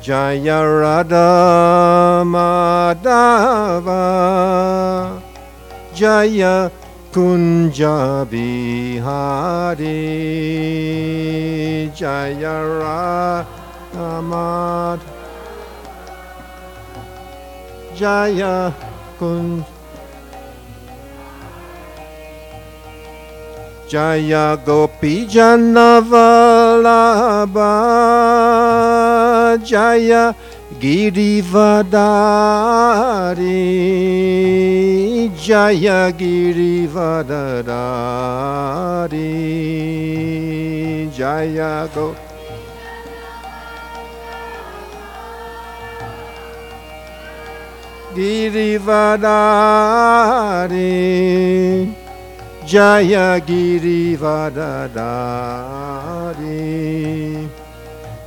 Jaya Radha Madhava Jaya Kunja Bihari Jaya Radha Madhava Jaya Kunja Jaya Gopi Janavalabha Jaya Girivadari Jaya Girivadari Jaya Gopi Girivadari Jaya Girivadari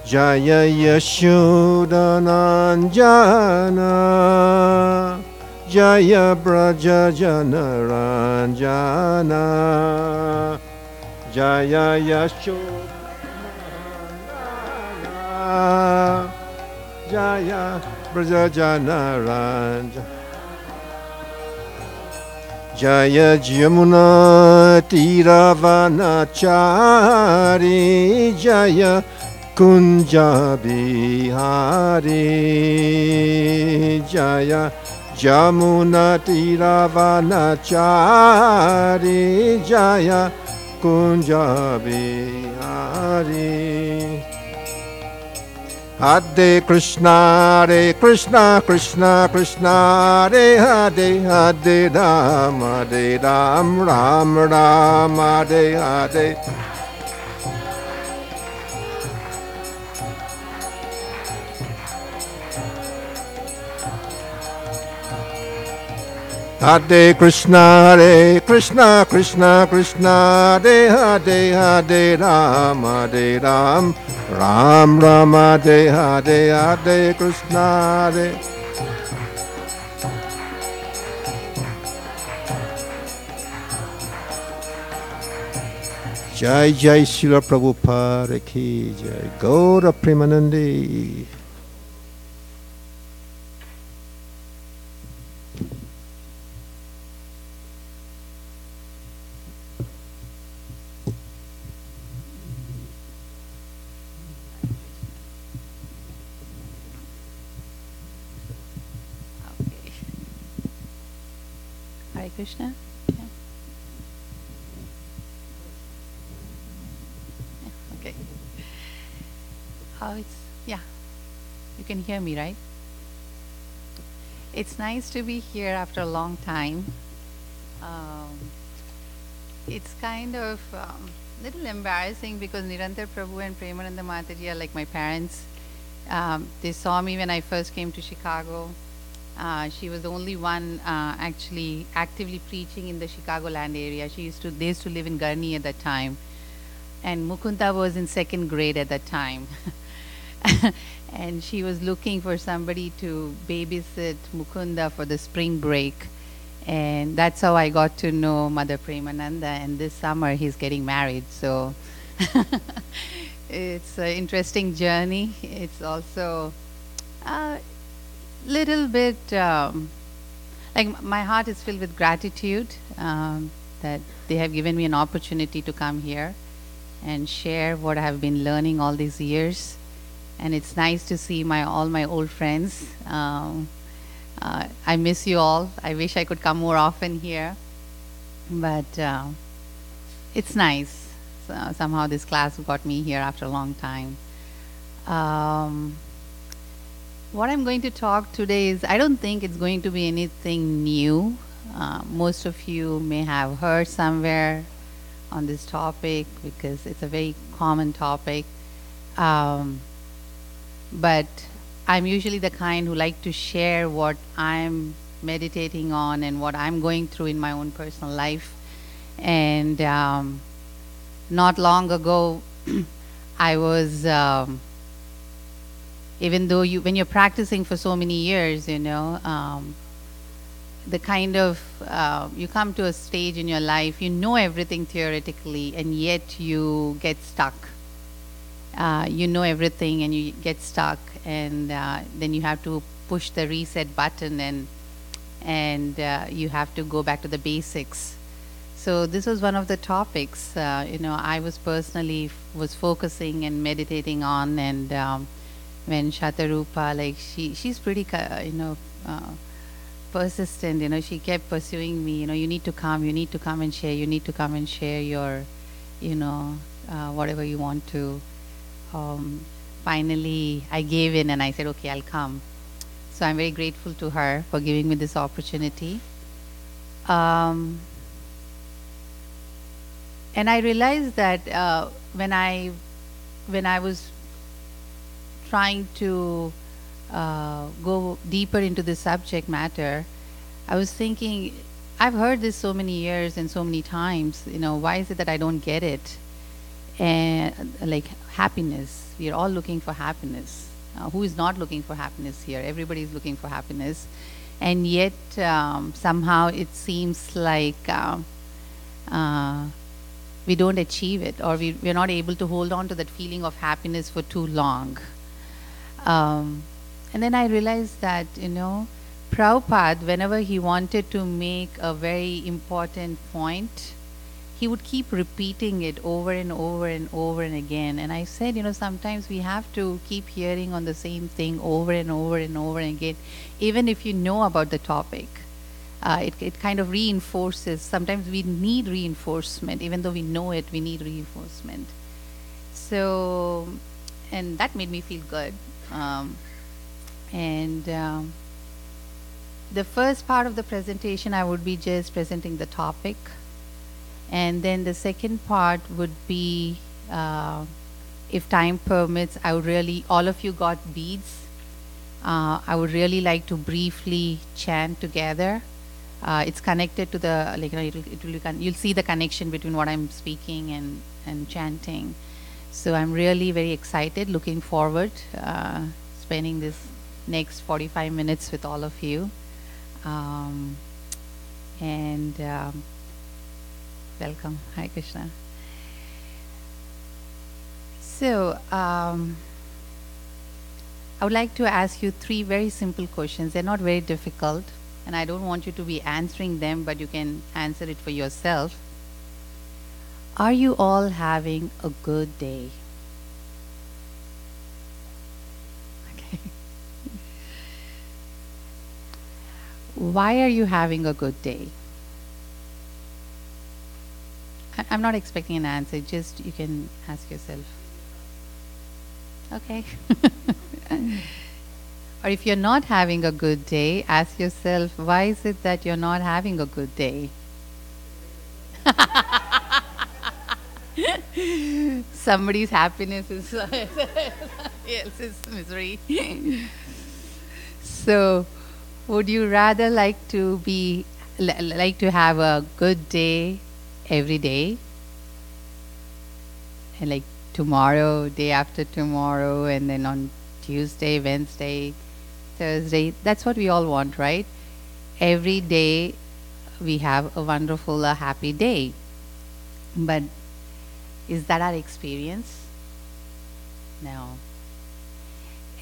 Jaya Yashodananjana Jaya Braja Janaranjana Jaya Yashodananjana Jaya Braja Janaranjana Jaya Jamuna Tiravanachari Jaya Kunja Bihari Jaya Jamuna Tiravanachari Jaya Kunja Bihari Hare Krishna, Krishna Krishna, Hare Hare Ram, Ram Ram, Hare Hare. Hare Krishna, Krishna Krishna, Hare Hare Ram, Ram Ram Ram, Hare Hare, Hare Krishna, Hare. Jai Jai Srila Prabhupada ki Jai, Gaura Premanande. Krishna? Yeah. Okay. Yeah. You can hear me, right? It's nice to be here after a long time. It's kind of little embarrassing because Nirantar Prabhu and Premananda Mataji are like my parents. They saw me when I first came to Chicago. She was the only one actually actively preaching in the Chicagoland area. They used to live in Gurney at that time. And Mukunda was in 2nd grade at that time. And she was looking for somebody to babysit Mukunda for the spring break. And that's how I got to know Mother Premananda. And this summer he's getting married. So it's an interesting journey. It's also little bit like my heart is filled with gratitude that they have given me an opportunity to come here and share what I have been learning all these years. And it's nice to see all my old friends. I miss you all. I wish I could come more often here, but it's nice. So somehow this class got me here after a long time. What I'm going to talk today is, I don't think it's going to be anything new. Most of you may have heard somewhere on this topic because it's a very common topic. But I'm usually the kind who like to share what I'm meditating on and what I'm going through in my own personal life. And not long ago, I was even though when you're practicing for so many years, the kind of, you come to a stage in your life, you know everything theoretically, and yet you get stuck. You know everything and you get stuck. and then you have to push the reset button, and you have to go back to the basics. So this was one of the topics, I was personally was focusing and meditating on, and when Shatarupa, like she's pretty, persistent, she kept pursuing me, you need to come and share, you need to come and share your, whatever you want to. Finally, I gave in and I said, okay, I'll come. So I'm very grateful to her for giving me this opportunity. And I realized that when I was trying to go deeper into the subject matter, I was thinking, I've heard this so many years and so many times, why is it that I don't get it? And like happiness, we are all looking for happiness. Who is not looking for happiness here? Everybody is looking for happiness. And yet somehow it seems like we don't achieve it, or we're not able to hold on to that feeling of happiness for too long. And then I realized that, Prabhupada, whenever he wanted to make a very important point, he would keep repeating it over and over and over and again. And I said, sometimes we have to keep hearing on the same thing over and over and over again, even if you know about the topic. It kind of reinforces. Sometimes we need reinforcement. Even though we know it, we need reinforcement. So, and that made me feel good. The first part of the presentation, I would be just presenting the topic. And then the second part would be, if time permits, I would really, all of you got beads. I would really like to briefly chant together. It's connected to the, you'll see the connection between what I'm speaking and chanting. So I'm really very excited, looking forward, spending this next 45 minutes with all of you. Welcome. Hi, Krishna. So, I would like to ask you 3 very simple questions. They're not very difficult, and I don't want you to be answering them, but you can answer it for yourself. Are you all having a good day? Okay. Why are you having a good day? I'm not expecting an answer, just you can ask yourself. Okay. Or if you're not having a good day, ask yourself, why is it that you're not having a good day? Somebody's happiness is somebody else's misery. So, would you rather like to have a good day every day, and like tomorrow, day after tomorrow, and then on Tuesday, Wednesday, Thursday? That's what we all want, right? Every day we have a wonderful, happy day. But is that our experience? No.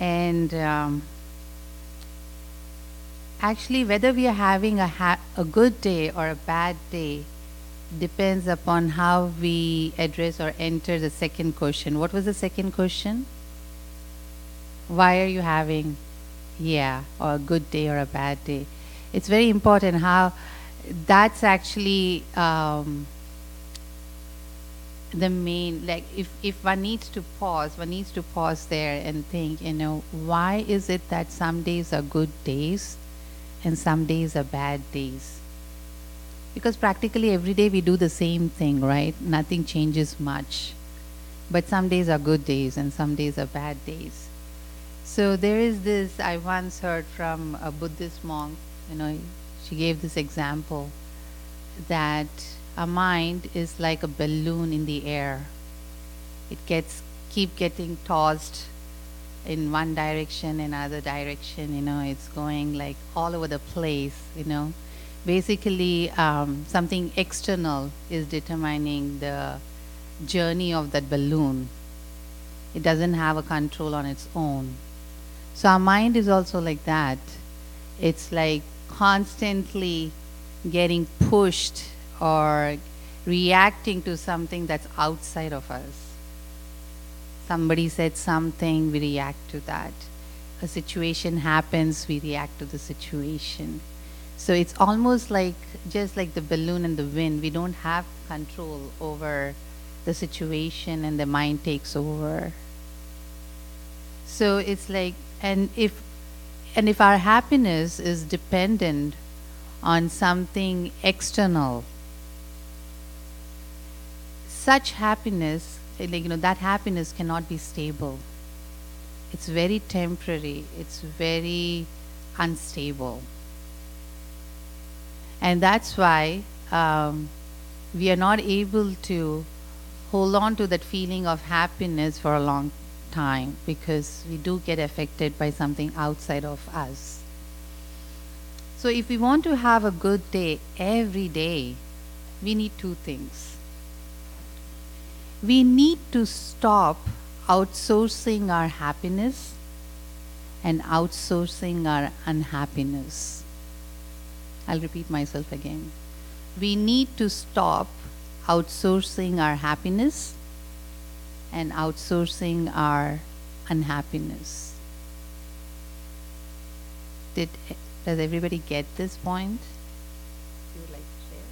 And actually, whether we are having a good day or a bad day depends upon how we address or enter the second question. What was the second question? Why are you having, or a good day or a bad day? It's very important how that's actually the main, like if one needs to pause there and think, why is it that some days are good days and some days are bad days? Because practically every day we do the same thing, right? Nothing changes much. But some days are good days and some days are bad days. So there is this, I once heard from a Buddhist monk, she gave this example that a mind is like a balloon in the air. It keep getting tossed in one direction, another direction, it's going like all over the place, Basically, something external is determining the journey of that balloon. It doesn't have a control on its own. So our mind is also like that. It's like constantly getting pushed or reacting to something that's outside of us. Somebody said something, we react to that. A situation happens, we react to the situation. So it's almost like, just like the balloon and the wind, we don't have control over the situation and the mind takes over. So it's like, and if our happiness is dependent on something external, such happiness, that happiness cannot be stable. It's very temporary. It's very unstable. And that's why we are not able to hold on to that feeling of happiness for a long time, because we do get affected by something outside of us. So if we want to have a good day every day, we need two things. We need to stop outsourcing our happiness and outsourcing our unhappiness. I'll repeat myself again. We need to stop outsourcing our happiness and outsourcing our unhappiness. Does everybody get this point? You would like to share?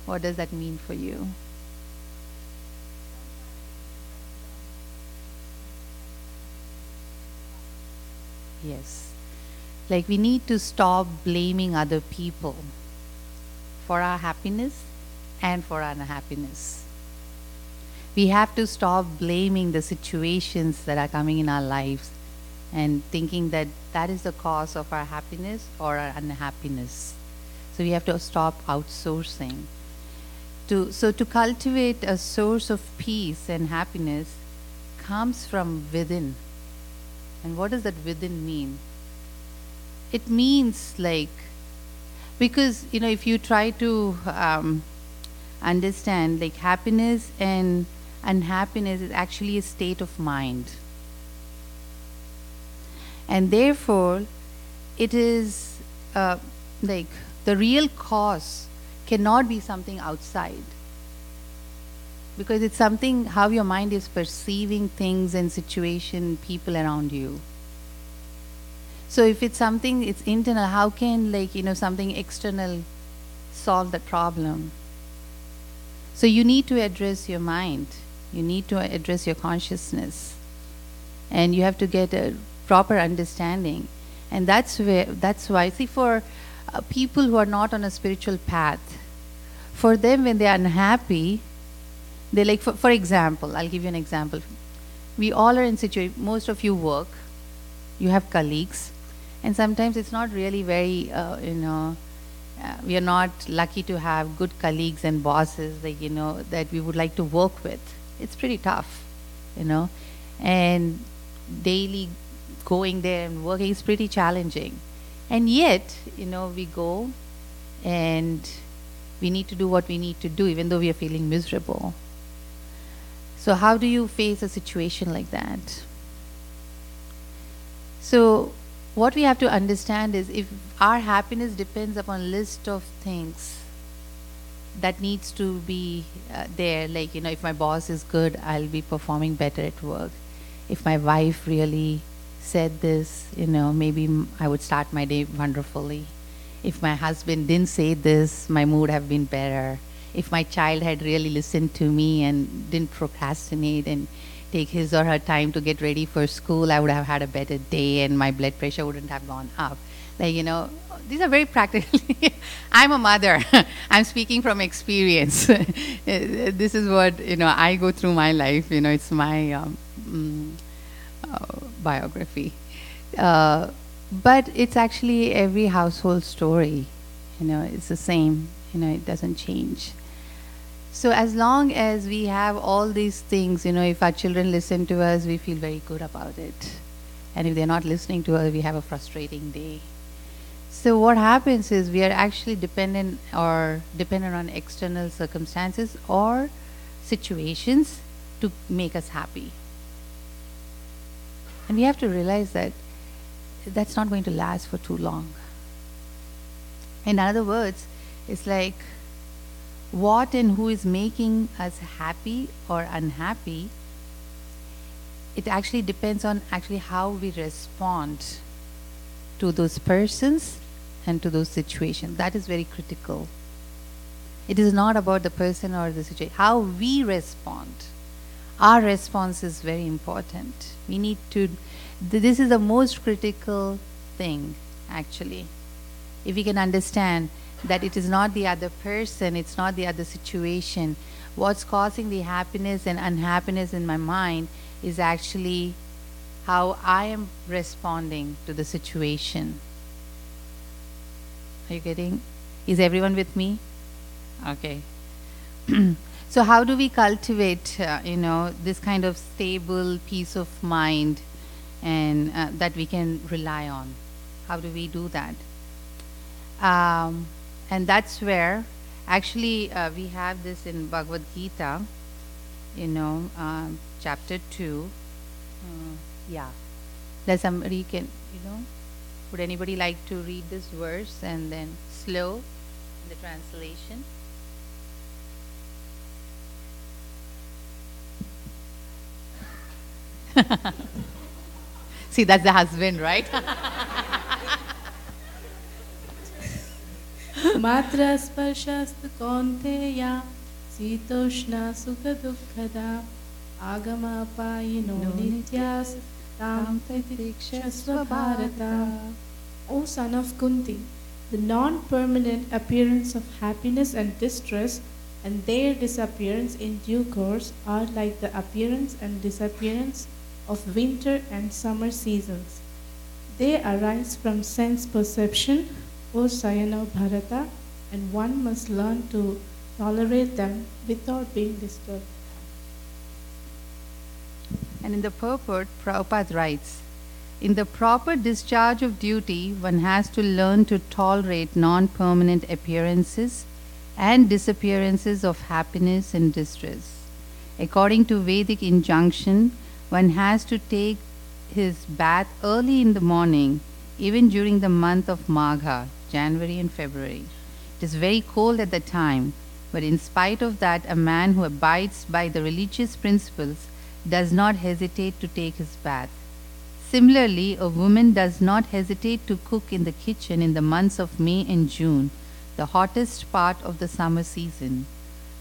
What does that mean for you? Yes. Like, we need to stop blaming other people for our happiness and for our unhappiness. We have to stop blaming the situations that are coming in our lives and thinking that that is the cause of our happiness or our unhappiness. So we have to stop outsourcing. So to cultivate a source of peace and happiness comes from within. And what does that within mean? It means, like, because, if you try to understand, like, happiness and unhappiness is actually a state of mind. And therefore, it is like, the real cause cannot be something outside, because it's something how your mind is perceiving things and situation, people around you. So if it's something, it's internal, how can, like, something external solve that problem? So you need to address your mind. You need to address your consciousness. And you have to get a proper understanding. And that's why, see, for people who are not on a spiritual path, for them, when they are unhappy, they, like, for example, I'll give you an example. We all are in situation, most of you work, you have colleagues, and sometimes it's not really very, we are not lucky to have good colleagues and bosses, like, that we would like to work with. It's pretty tough, and daily going there and working is pretty challenging. And yet, we go and we need to do what we need to do, even though we are feeling miserable. So how do you face a situation like that? So what we have to understand is, if our happiness depends upon a list of things that needs to be there, like, if my boss is good, I'll be performing better at work. If my wife really said this, maybe I would start my day wonderfully. If my husband didn't say this, my mood have been better. If my child had really listened to me and didn't procrastinate and take his or her time to get ready for school, I would have had a better day and my blood pressure wouldn't have gone up. Like, these are very practical. I'm a mother. I'm speaking from experience. This is what, I go through my life. It's my biography. But it's actually every household story. It's the same. It doesn't change. So as long as we have all these things, if our children listen to us, we feel very good about it. And if they're not listening to us, we have a frustrating day. So what happens is we are actually dependent on external circumstances or situations to make us happy. And we have to realize that that's not going to last for too long. In other words, it's like what and who is making us happy or unhappy, it actually depends on actually how we respond to those persons and to those situations. That is very critical. It is not about the person or the situation. How we respond. Our response is very important. We need to, this is the most critical thing actually. If we can understand that it is not the other person, it's not the other situation. What's causing the happiness and unhappiness in my mind is actually how I am responding to the situation. Are you getting? Is everyone with me? Okay. So how do we cultivate, this kind of stable peace of mind and that we can rely on? How do we do that? And that's where actually we have this in Bhagavad Gita, chapter 2. Does somebody can, would anybody like to read this verse and then slow in the translation? See, that's the husband, right? Matra sparshast kaunteya sitoshna sukha dukkhada agama payino nityas tam tatikshasva bharata. O son of Kunti, the non-permanent appearance of happiness and distress and their disappearance in due course are like the appearance and disappearance of winter and summer seasons. They arise from sense perception, O Sayana Bharata, and one must learn to tolerate them without being disturbed. And in the purport, Prabhupada writes, in the proper discharge of duty, one has to learn to tolerate non-permanent appearances and disappearances of happiness and distress. According to Vedic injunction, one has to take his bath early in the morning, even during the month of Magha, January and February. It is very cold at the time, but in spite of that, a man who abides by the religious principles does not hesitate to take his bath. Similarly, a woman does not hesitate to cook in the kitchen in the months of May and June, the hottest part of the summer season.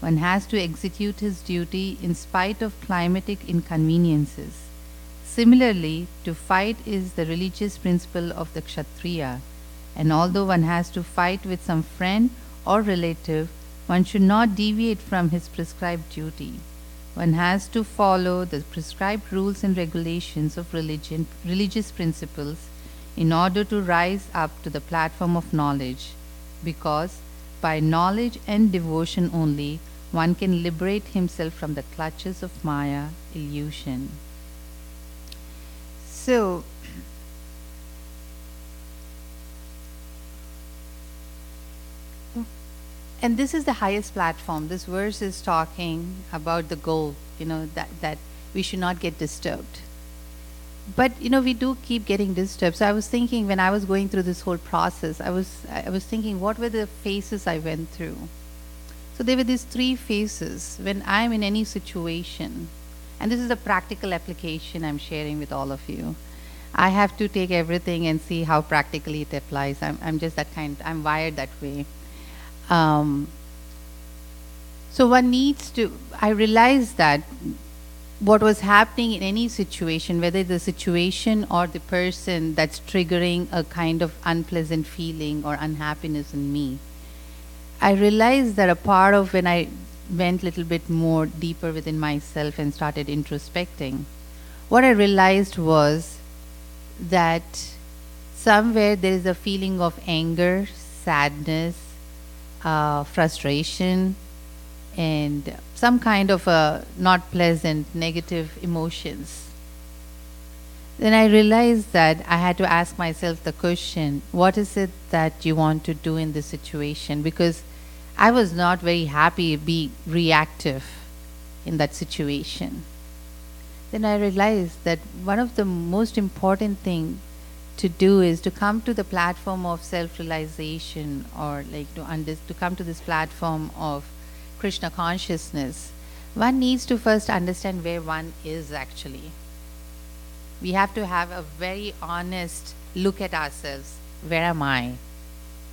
One has to execute his duty in spite of climatic inconveniences. Similarly, to fight is the religious principle of the Kshatriya, and although one has to fight with some friend or relative, one should not deviate from his prescribed duty. One has to follow the prescribed rules and regulations of religious principles in order to rise up to the platform of knowledge, because by knowledge and devotion only one can liberate himself from the clutches of Maya, illusion. So, and this is the highest platform. This verse is talking about the goal, that we should not get disturbed. But, we do keep getting disturbed. So I was thinking when I was going through this whole process, I was thinking what were the phases I went through. So there were these 3 phases when I'm in any situation. And this is a practical application I'm sharing with all of you. I have to take everything and see how practically it applies. I'm just that kind, I'm wired that way. So one needs to, I realized that what was happening in any situation, whether the situation or the person that's triggering a kind of unpleasant feeling or unhappiness in me, I realized that a part of when I went a little bit more deeper within myself and started introspecting, what I realized was that somewhere there is a feeling of anger, sadness, frustration, and some kind of not pleasant, negative emotions. Then I realized that I had to ask myself the question, what is it that you want to do in this situation? Because I was not very happy being reactive in that situation. Then I realized that one of the most important thing to do is to come to the platform of self-realization, or like to come to this platform of Krishna consciousness. One needs to first understand where one is actually. We have to have a very honest look at ourselves. Where am I?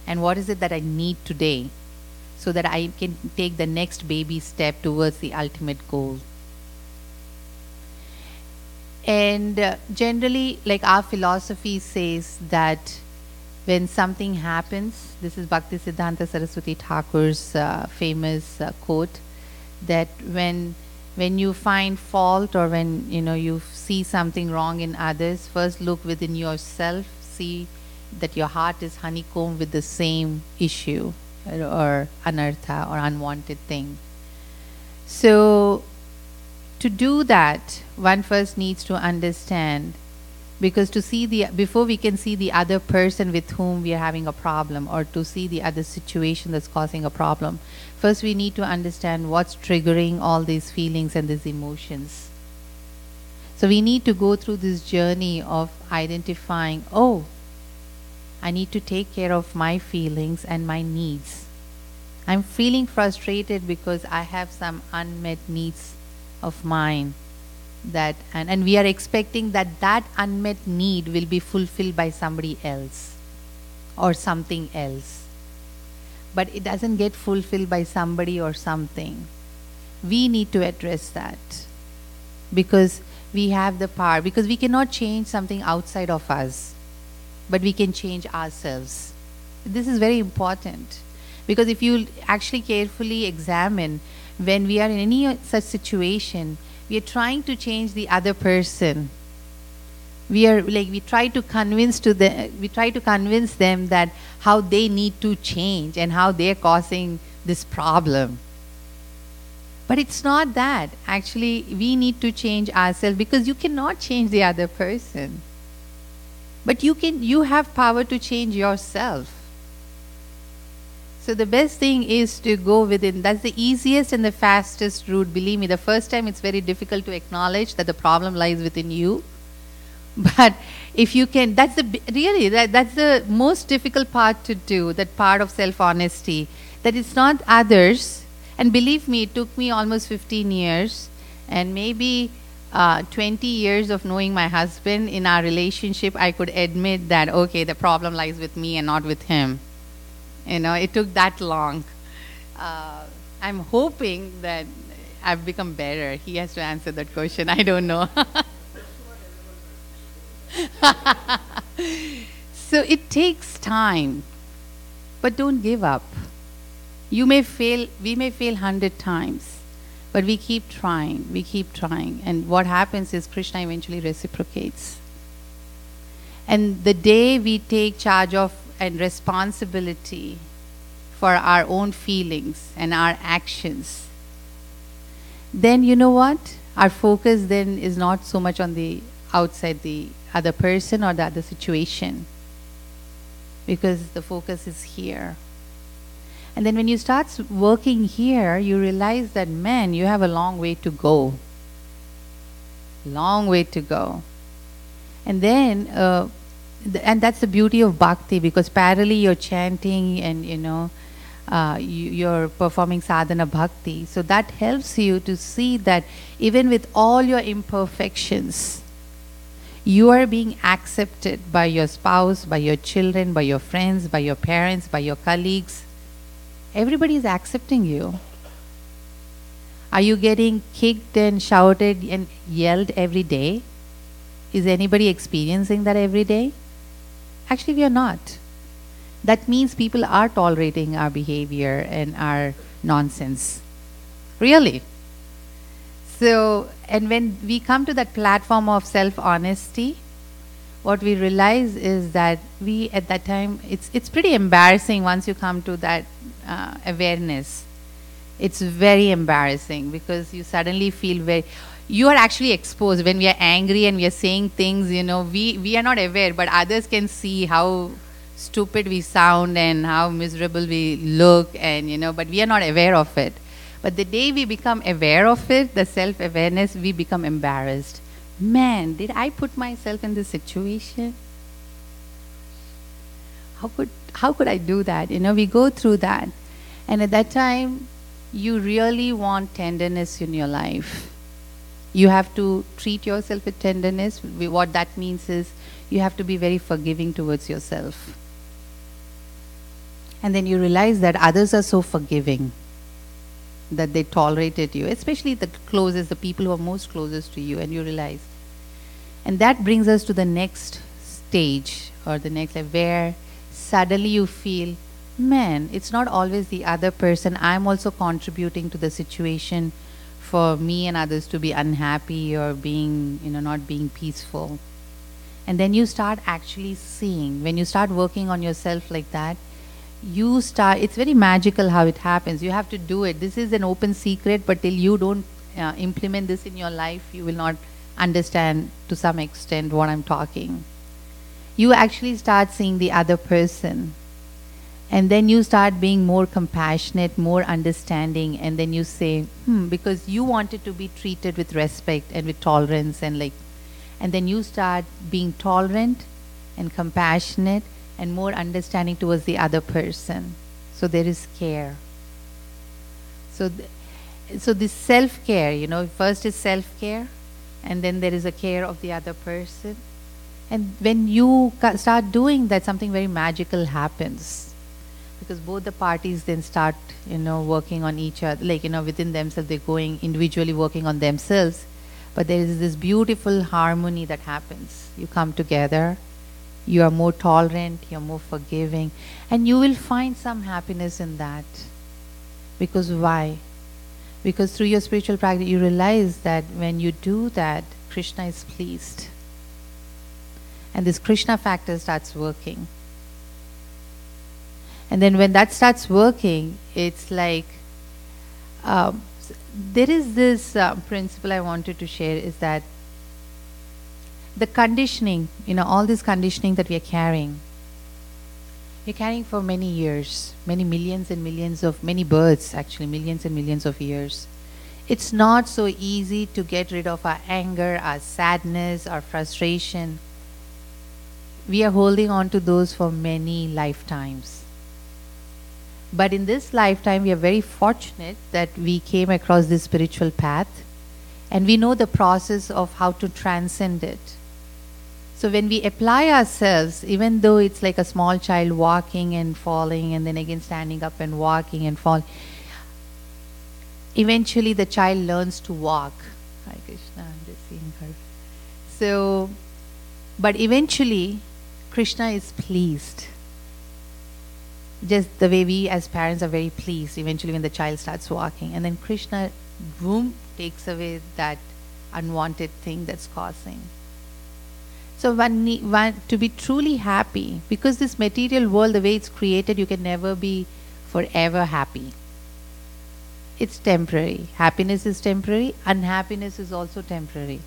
And what is it that I need today so that I can take the next baby step towards the ultimate goal? And generally, like our philosophy says that when something happens, this is Bhakti Siddhanta Saraswati Thakur's famous quote, that when you find fault, or when you see something wrong in others, first look within yourself, see that your heart is honeycombed with the same issue or anartha or unwanted thing. So to do that, one first needs to understand, because before we can see the other person with whom we are having a problem, or to see the other situation that's causing a problem, first we need to understand what's triggering all these feelings and these emotions. So we need to go through this journey of identifying, oh, I need to take care of my feelings and my needs. I'm feeling frustrated because I have some unmet needs of mine, and we are expecting that unmet need will be fulfilled by somebody else or something else. But it doesn't get fulfilled by somebody or something. We need to address that, because we have the power, because we cannot change something outside of us, but we can change ourselves. This is very important, because if you actually carefully examine, when we are in any such situation, we are trying to change the other person. We try to convince them that how they need to change and how they're causing this problem. But it's not that. Actually, we need to change ourselves, because you cannot change the other person. But you have power to change yourself. So the best thing is to go within. That's the easiest and the fastest route. Believe me, the first time it's very difficult to acknowledge that the problem lies within you. But if you can, that's the most difficult part to do, that part of self-honesty, that it's not others. And believe me, it took me almost 15 years and maybe 20 years of knowing my husband. In our relationship, I could admit that, okay, the problem lies with me and not with him. It took that long. I'm hoping that I've become better. He has to answer that question. I don't know. So it takes time, but don't give up. We may fail 100 times, but we keep trying. And what happens is Krishna eventually reciprocates. And the day we take charge of and responsibility for our own feelings and our actions, then you know what? Our focus then is not so much on the outside, the other person or the other situation, because the focus is here. And then when you start working here, you realize that, man, you have a long way to go. Long way to go. And then and that's the beauty of bhakti, because parallelly you're chanting and you're performing sadhana bhakti. So that helps you to see that even with all your imperfections, you are being accepted by your spouse, by your children, by your friends, by your parents, by your colleagues. Everybody is accepting you. Are you getting kicked and shouted and yelled every day? Is anybody experiencing that every day? Actually, we are not. That means people are tolerating our behavior and our nonsense. Really. So, and when we come to that platform of self-honesty, what we realize is that we, at that time, it's pretty embarrassing once you come to that awareness. It's very embarrassing, because you suddenly feel you are actually exposed. When we are angry and we are saying things, we are not aware, but others can see how stupid we sound and how miserable we look, and but we are not aware of it. But the day we become aware of it, the self-awareness, we become embarrassed. Man, did I put myself in this situation? How could I do that? We go through that. And at that time, you really want tenderness in your life. You have to treat yourself with tenderness. What that means is you have to be very forgiving towards yourself. And then you realize that others are so forgiving that they tolerated you, especially the closest, the people who are most closest to you, and you realize. And that brings us to the next stage, or the next level, where suddenly you feel, man, it's not always the other person. I'm also contributing to the situation for me and others to be unhappy or being, not being peaceful. And then you start actually seeing, when you start working on yourself like that, it's very magical how it happens. You have to do it. This is an open secret, but till you don't implement this in your life, you will not understand to some extent what I'm talking. You actually start seeing the other person. And then you start being more compassionate, more understanding, and then you say, because you wanted to be treated with respect and with tolerance, and then you start being tolerant and compassionate and more understanding towards the other person. So there is care. So this self-care, first is self-care, and then there is a care of the other person. And when you start doing that, something very magical happens. Because both the parties then start, working on each other, within themselves, they're going individually working on themselves. But there is this beautiful harmony that happens. You come together, you are more tolerant, you're more forgiving, and you will find some happiness in that. Because why? Because through your spiritual practice, you realize that when you do that, Krishna is pleased. And this Krishna factor starts working. And then when that starts working, it's like, there is this principle I wanted to share, is that the conditioning, all this conditioning that we are carrying, you're carrying for many years, many millions and millions of, many births actually, millions and millions of years. It's not so easy to get rid of our anger, our sadness, our frustration. We are holding on to those for many lifetimes. But in this lifetime, we are very fortunate that we came across this spiritual path, and we know the process of how to transcend it. So when we apply ourselves, even though it's like a small child walking and falling and then again standing up and walking and falling, eventually the child learns to walk. Hi Krishna, I'm just seeing her. So, but eventually Krishna is pleased. Just the way we as parents are very pleased eventually when the child starts walking. And then Krishna, boom, takes away that unwanted thing that's causing. So to be truly happy, because this material world, the way it's created, you can never be forever happy. It's temporary. Happiness is temporary. Unhappiness is also temporary.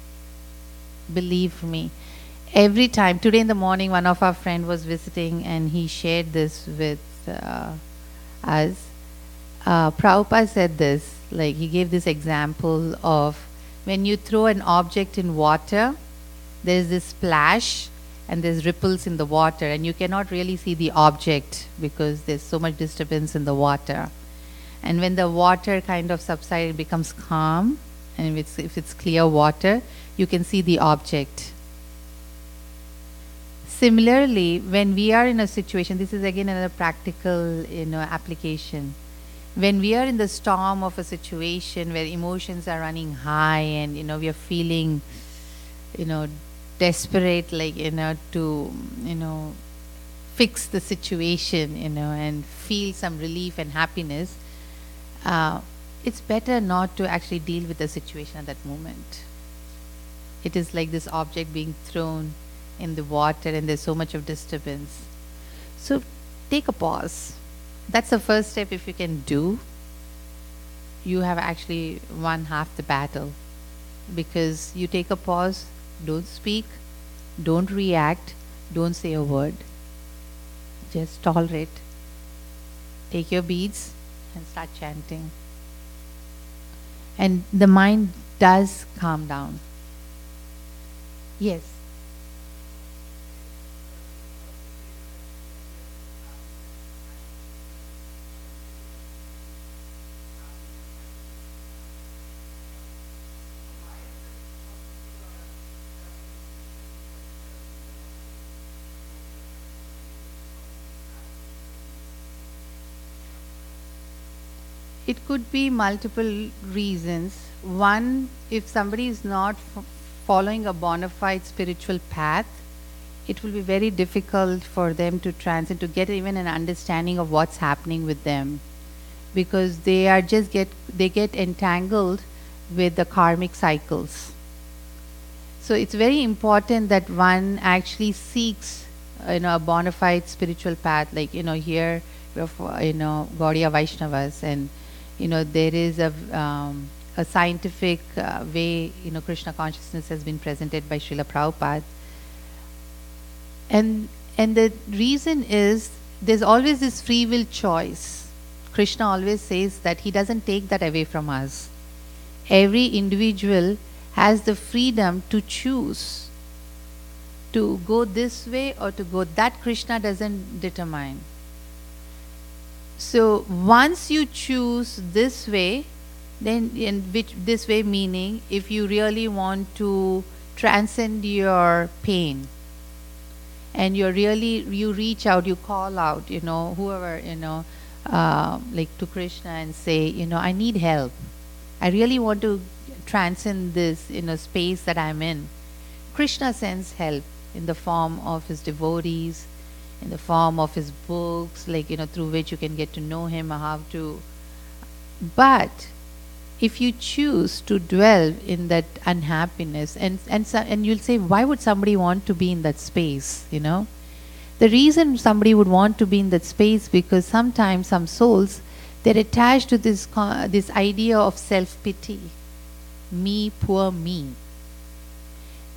Believe me. Every time, today in the morning, one of our friends was visiting and he shared this with us. Prabhupada said this, he gave this example of when you throw an object in water, there is this splash and there's ripples in the water, and you cannot really see the object because there's so much disturbance in the water. And when the water kind of subsides, it becomes calm, and if it's clear water, you can see the object. Similarly, when we are in a situation, this is again another practical application. When we are in the storm of a situation where emotions are running high and we are feeling desperate, to fix the situation, and feel some relief and happiness, it's better not to actually deal with the situation at that moment. It is like this object being thrown in the water and there's so much of disturbance. So take a pause. That's the first step. If you can do, you have actually won half the battle. because you take a pause, don't speak, don't react, don't say a word. Just tolerate. Take your beads and start chanting. And the mind does calm down. Yes. It could be multiple reasons. One, if somebody is not following a bona fide spiritual path, it will be very difficult for them to transcend, to get even an understanding of what's happening with them, because they are just get entangled with the karmic cycles. So it's very important that one actually seeks, a bona fide spiritual path. Like, here we have, Gaudiya Vaishnavas, and there is a scientific way, Krishna consciousness has been presented by Srila Prabhupada. And the reason is, there's always this free will choice. Krishna always says that he doesn't take that away from us. Every individual has the freedom to choose to go this way or to go that. Krishna doesn't determine. So once you choose this way, then this way meaning, if you really want to transcend your pain, and you reach out, you call out, whoever, like to Krishna and say, I need help. I really want to transcend this, space that I'm in. Krishna sends help in the form of his devotees, in the form of his books, like, through which you can get to know him or how to. But if you choose to dwell in that unhappiness, and you'll say, why would somebody want to be in that space, The reason somebody would want to be in that space, because sometimes some souls, they're attached to this idea of self-pity. Me, poor me.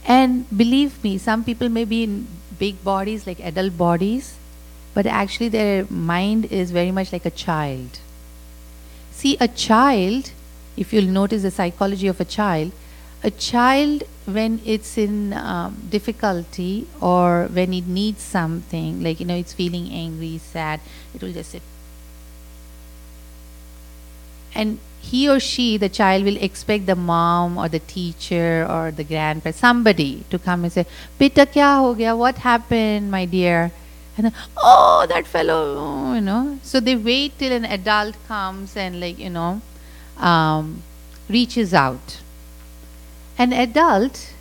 And believe me, some people may be in big bodies, like adult bodies, but actually their mind is very much like a child. See, a child, if you'll notice the psychology of a child, when it's in difficulty, or when it needs something, like, it's feeling angry, sad, it will just sit. And he or she, the child, will expect the mom or the teacher or the grandparent, somebody to come and say, "Beta, kya ho gaya? What happened, my dear?" And then, "Oh, that fellow," So they wait till an adult comes and, like, reaches out. An adult,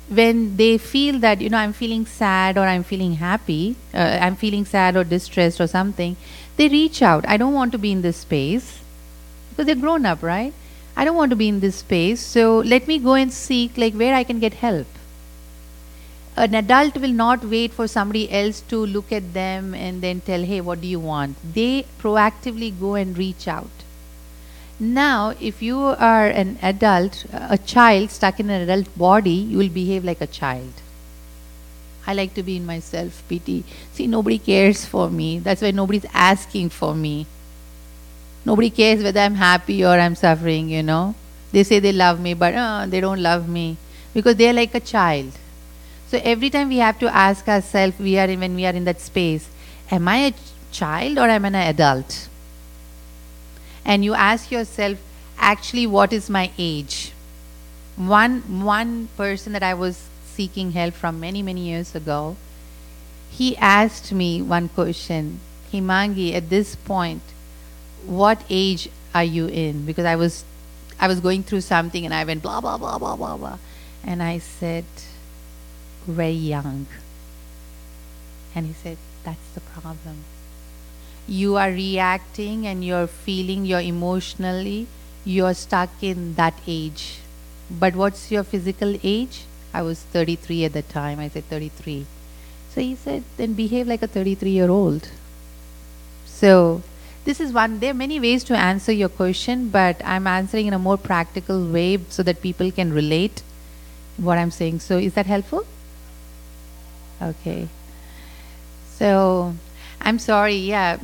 when they feel that, I'm feeling sad or I'm feeling happy, I'm feeling sad or distressed or something, they reach out. I don't want to be in this space. Because they're grown up, right? I don't want to be in this space, so let me go and seek, like, where I can get help. An adult will not wait for somebody else to look at them and then tell, hey, what do you want? They proactively go and reach out. Now, if you are an adult, a child stuck in an adult body, you will behave like a child. I like to be in my self-pity. See, nobody cares for me. That's why nobody's asking for me. Nobody cares whether I'm happy or I'm suffering, They say they love me, but they don't love me, because they're like a child. So every time we have to ask ourselves, when we are in that space, am I a child or am I an adult? And you ask yourself, actually, what is my age? One person that I was seeking help from many, many years ago, he asked me one question, Hemangi, at this point, what age are you in? Because I was going through something and I went blah, blah, blah, blah, blah, blah. And I said, very young. And he said, that's the problem. You are reacting and you're feeling, you're emotionally, you're stuck in that age. But what's your physical age? I was 33 at the time. I said 33. So he said, then behave like a 33-year-old. So this is one. There are many ways to answer your question, but I'm answering in a more practical way so that people can relate what I'm saying. So is that helpful? Okay. So I'm sorry. Yeah.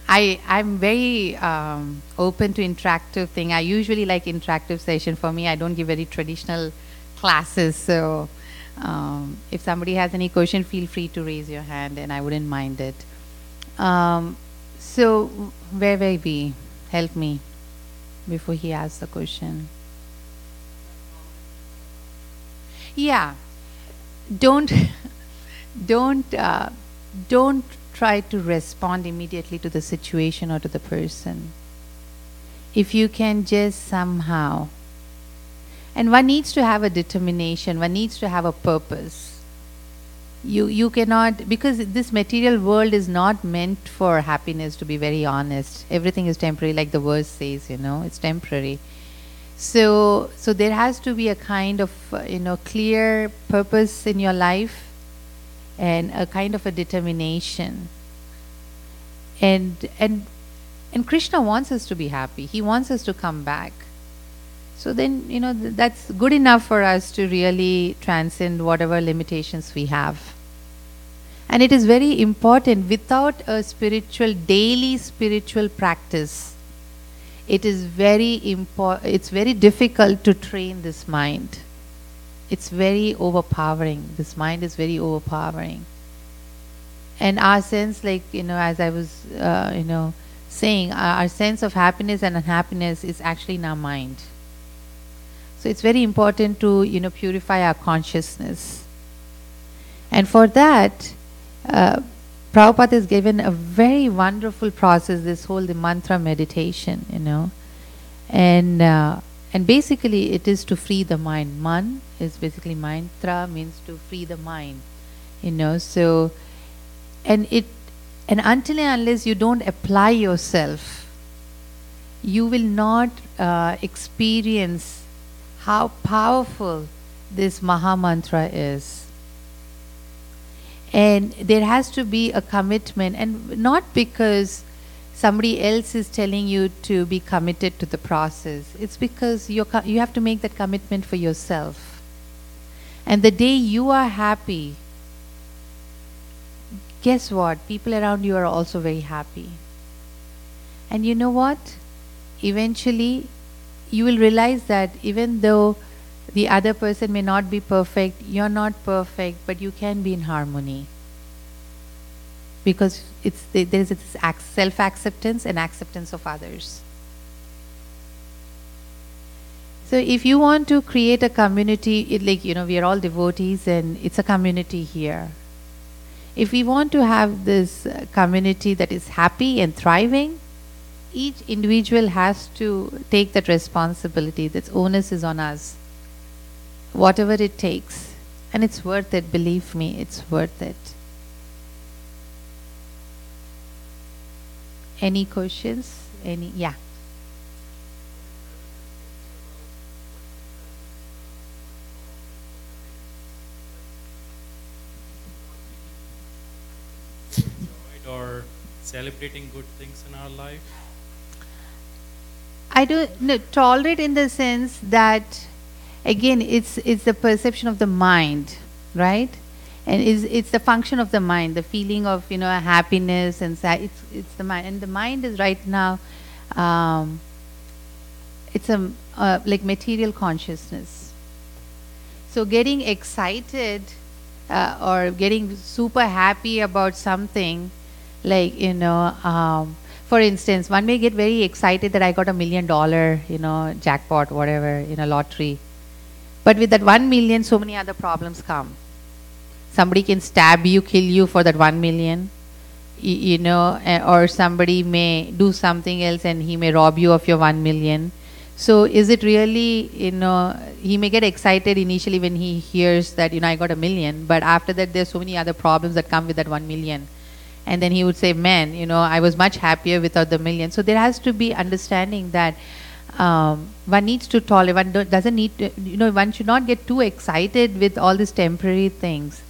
I'm very open to interactive thing. I usually like interactive session. For me, I don't give very traditional classes. So if somebody has any question, feel free to raise your hand, and I wouldn't mind it. So where were we? Help me before he asks the question. Yeah. Don't try to respond immediately to the situation or to the person. If you can just somehow, and one needs to have a determination, one needs to have a purpose. You cannot, because this material world is not meant for happiness, to be very honest. Everything is temporary, like the verse says, it's temporary. So there has to be a kind of, clear purpose in your life, and a kind of a determination. And Krishna wants us to be happy. He wants us to come back. So then, that's good enough for us to really transcend whatever limitations we have. And it is very important, without a daily spiritual practice, it's very difficult to train this mind. It's very overpowering. This mind is very overpowering. And our sense, as I was, saying, our sense of happiness and unhappiness is actually in our mind. So it's very important to, purify our consciousness. And for that, Prabhupada has given a very wonderful process, the mantra meditation, And basically it is to free the mind. Man is basically mind. Tra means to free the mind. So, and until and unless you don't apply yourself, you will not experience how powerful this Maha Mantra is. And there has to be a commitment, and not because somebody else is telling you to be committed to the process. It's because you have to make that commitment for yourself. And the day you are happy, guess what? People around you are also very happy. And you know what? Eventually, you will realize that even though the other person may not be perfect, you're not perfect, but you can be in harmony. Because there is this self-acceptance and acceptance of others. So if you want to create a community, we are all devotees and it's a community here. If we want to have this community that is happy and thriving, each individual has to take that responsibility. That onus is on us. Whatever it takes. And it's worth it, believe me, it's worth it. Any questions? Yeah. Or celebrating good things in our life? I don't tolerate in the sense that, again, it's the perception of the mind, right? And it's the function of the mind, the feeling of happiness and it's the mind, and the mind is right now it's like material consciousness. So getting excited or getting super happy about something, for instance, one may get very excited that I got $1 million, jackpot, whatever, lottery. But with that 1 million, so many other problems come. Somebody can stab you, kill you for that 1 million, or somebody may do something else and he may rob you of your 1 million. So is it really, he may get excited initially when he hears that, I got $1 million, but after that there's so many other problems that come with that 1 million. And then he would say, man, I was much happier without the million. So there has to be understanding that one needs to tolerate, one doesn't need to, one should not get too excited with all these temporary things.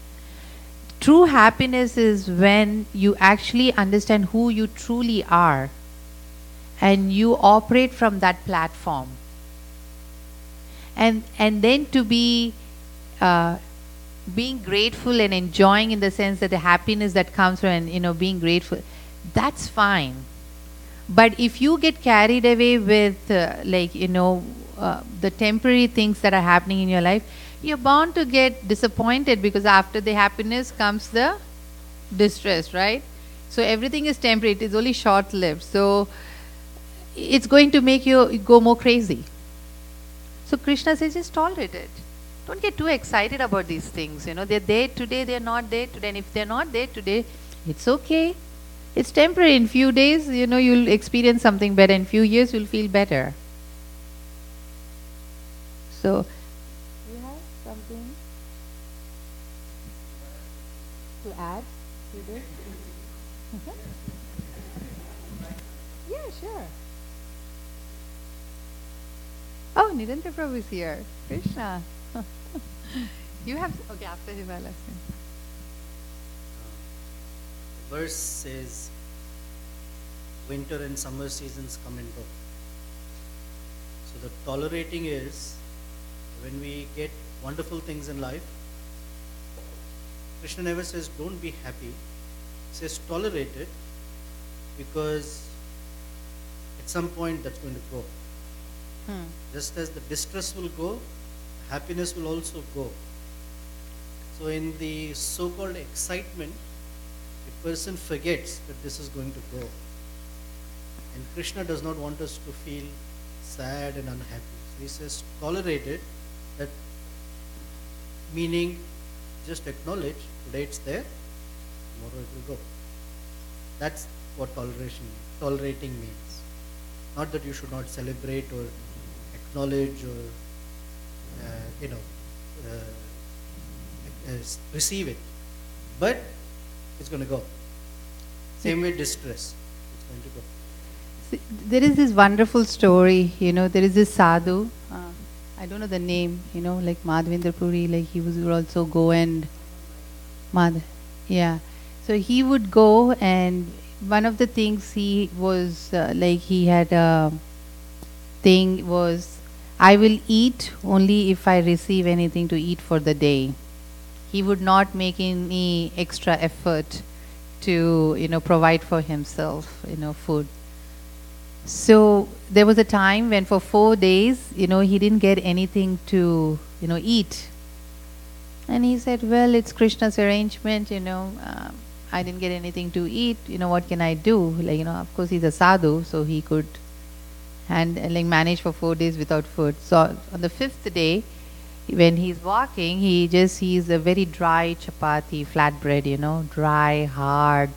True happiness is when you actually understand who you truly are. and you operate from that platform. And then to be being grateful and enjoying, in the sense that the happiness that comes from, being grateful, that's fine. But if you get carried away with the temporary things that are happening in your life, you're bound to get disappointed, because after the happiness comes the distress, right? So everything is temporary, it is only short-lived. So it's going to make you go more crazy. So Krishna says, just tolerate it. Don't get too excited about these things. They're there today, they're not there today. And if they're not there today, it's okay. It's temporary. In few days, you'll experience something better. In few years, you'll feel better. So, you have something to add to this? Yeah, sure. Oh, Nirantara Prabhu is here. Krishna. You have, okay, after him I'll ask him. The verse says, winter and summer seasons come and go. So the tolerating is, when we get wonderful things in life, Krishna never says don't be happy. He says tolerate it, because at some point that's going to go. Just as the distress will go, happiness will also go. So in the so-called excitement, a person forgets that this is going to go. And Krishna does not want us to feel sad and unhappy. So he says tolerate it, that meaning just acknowledge today it's there, tomorrow it will go. That's what tolerating means. Not that you should not celebrate or acknowledge or receive it, but it's going to go. Same way distress, it's going to go. See, there is this wonderful story, there is this sadhu, I don't know the name, like Madhavendra Puri, like he would also go and so he would go, and one of the things he was he had a thing was, I will eat only if I receive anything to eat for the day. He would not make any extra effort to provide for himself food. So there was a time when for 4 days he didn't get anything to eat, and he said, well, it's Krishna's arrangement, I didn't get anything to eat, what can I do? Of course he's a sadhu, so he could manage for 4 days without food. So on the 5th day, when he's walking, he sees a very dry chapati, flatbread, dry, hard,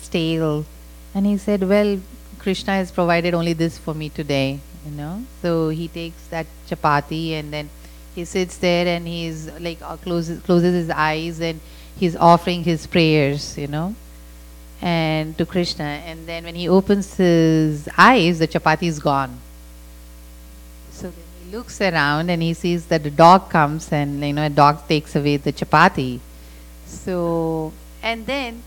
stale. And he said, well, Krishna has provided only this for me today, So he takes that chapati, and then he sits there, and he's closes his eyes, and he's offering his prayers, and to Krishna. And then when he opens his eyes, the chapati is gone. So then he looks around, and he sees that the dog comes, and a dog takes away the chapati. So, and then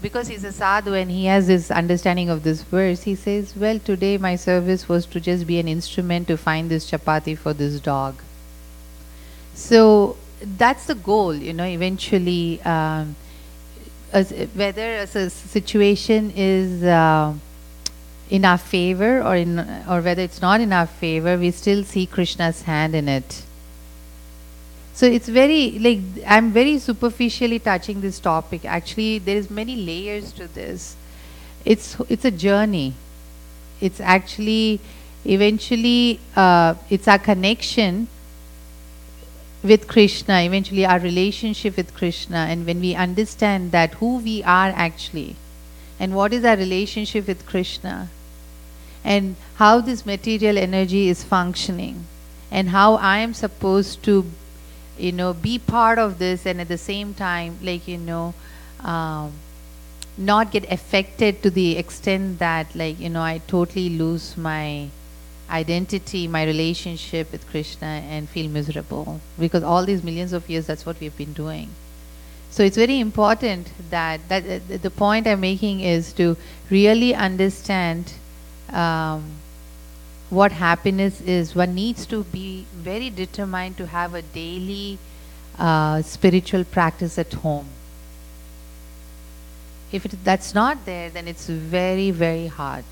because he's a sadhu and he has this understanding of this verse, he says, well, today my service was to just be an instrument to find this chapati for this dog. So that's the goal, eventually, whether a situation is in our favor or whether it's not in our favor, we still see Krishna's hand in it. So it's very, I'm very superficially touching this topic. Actually, there is many layers to this. It's a journey. It's actually, eventually, it's our connection with Krishna, eventually our relationship with Krishna. And when we understand that who we are actually, and what is our relationship with Krishna, and how this material energy is functioning, and how I am supposed to be part of this, and at the same time, not get affected to the extent that, I totally lose my identity, my relationship with Krishna, and feel miserable. Because all these millions of years, that's what we've been doing. So it's very important that the point I'm making is to really understand what happiness is. One needs to be very determined to have a daily spiritual practice at home. If that's not there, then it's very, very hard.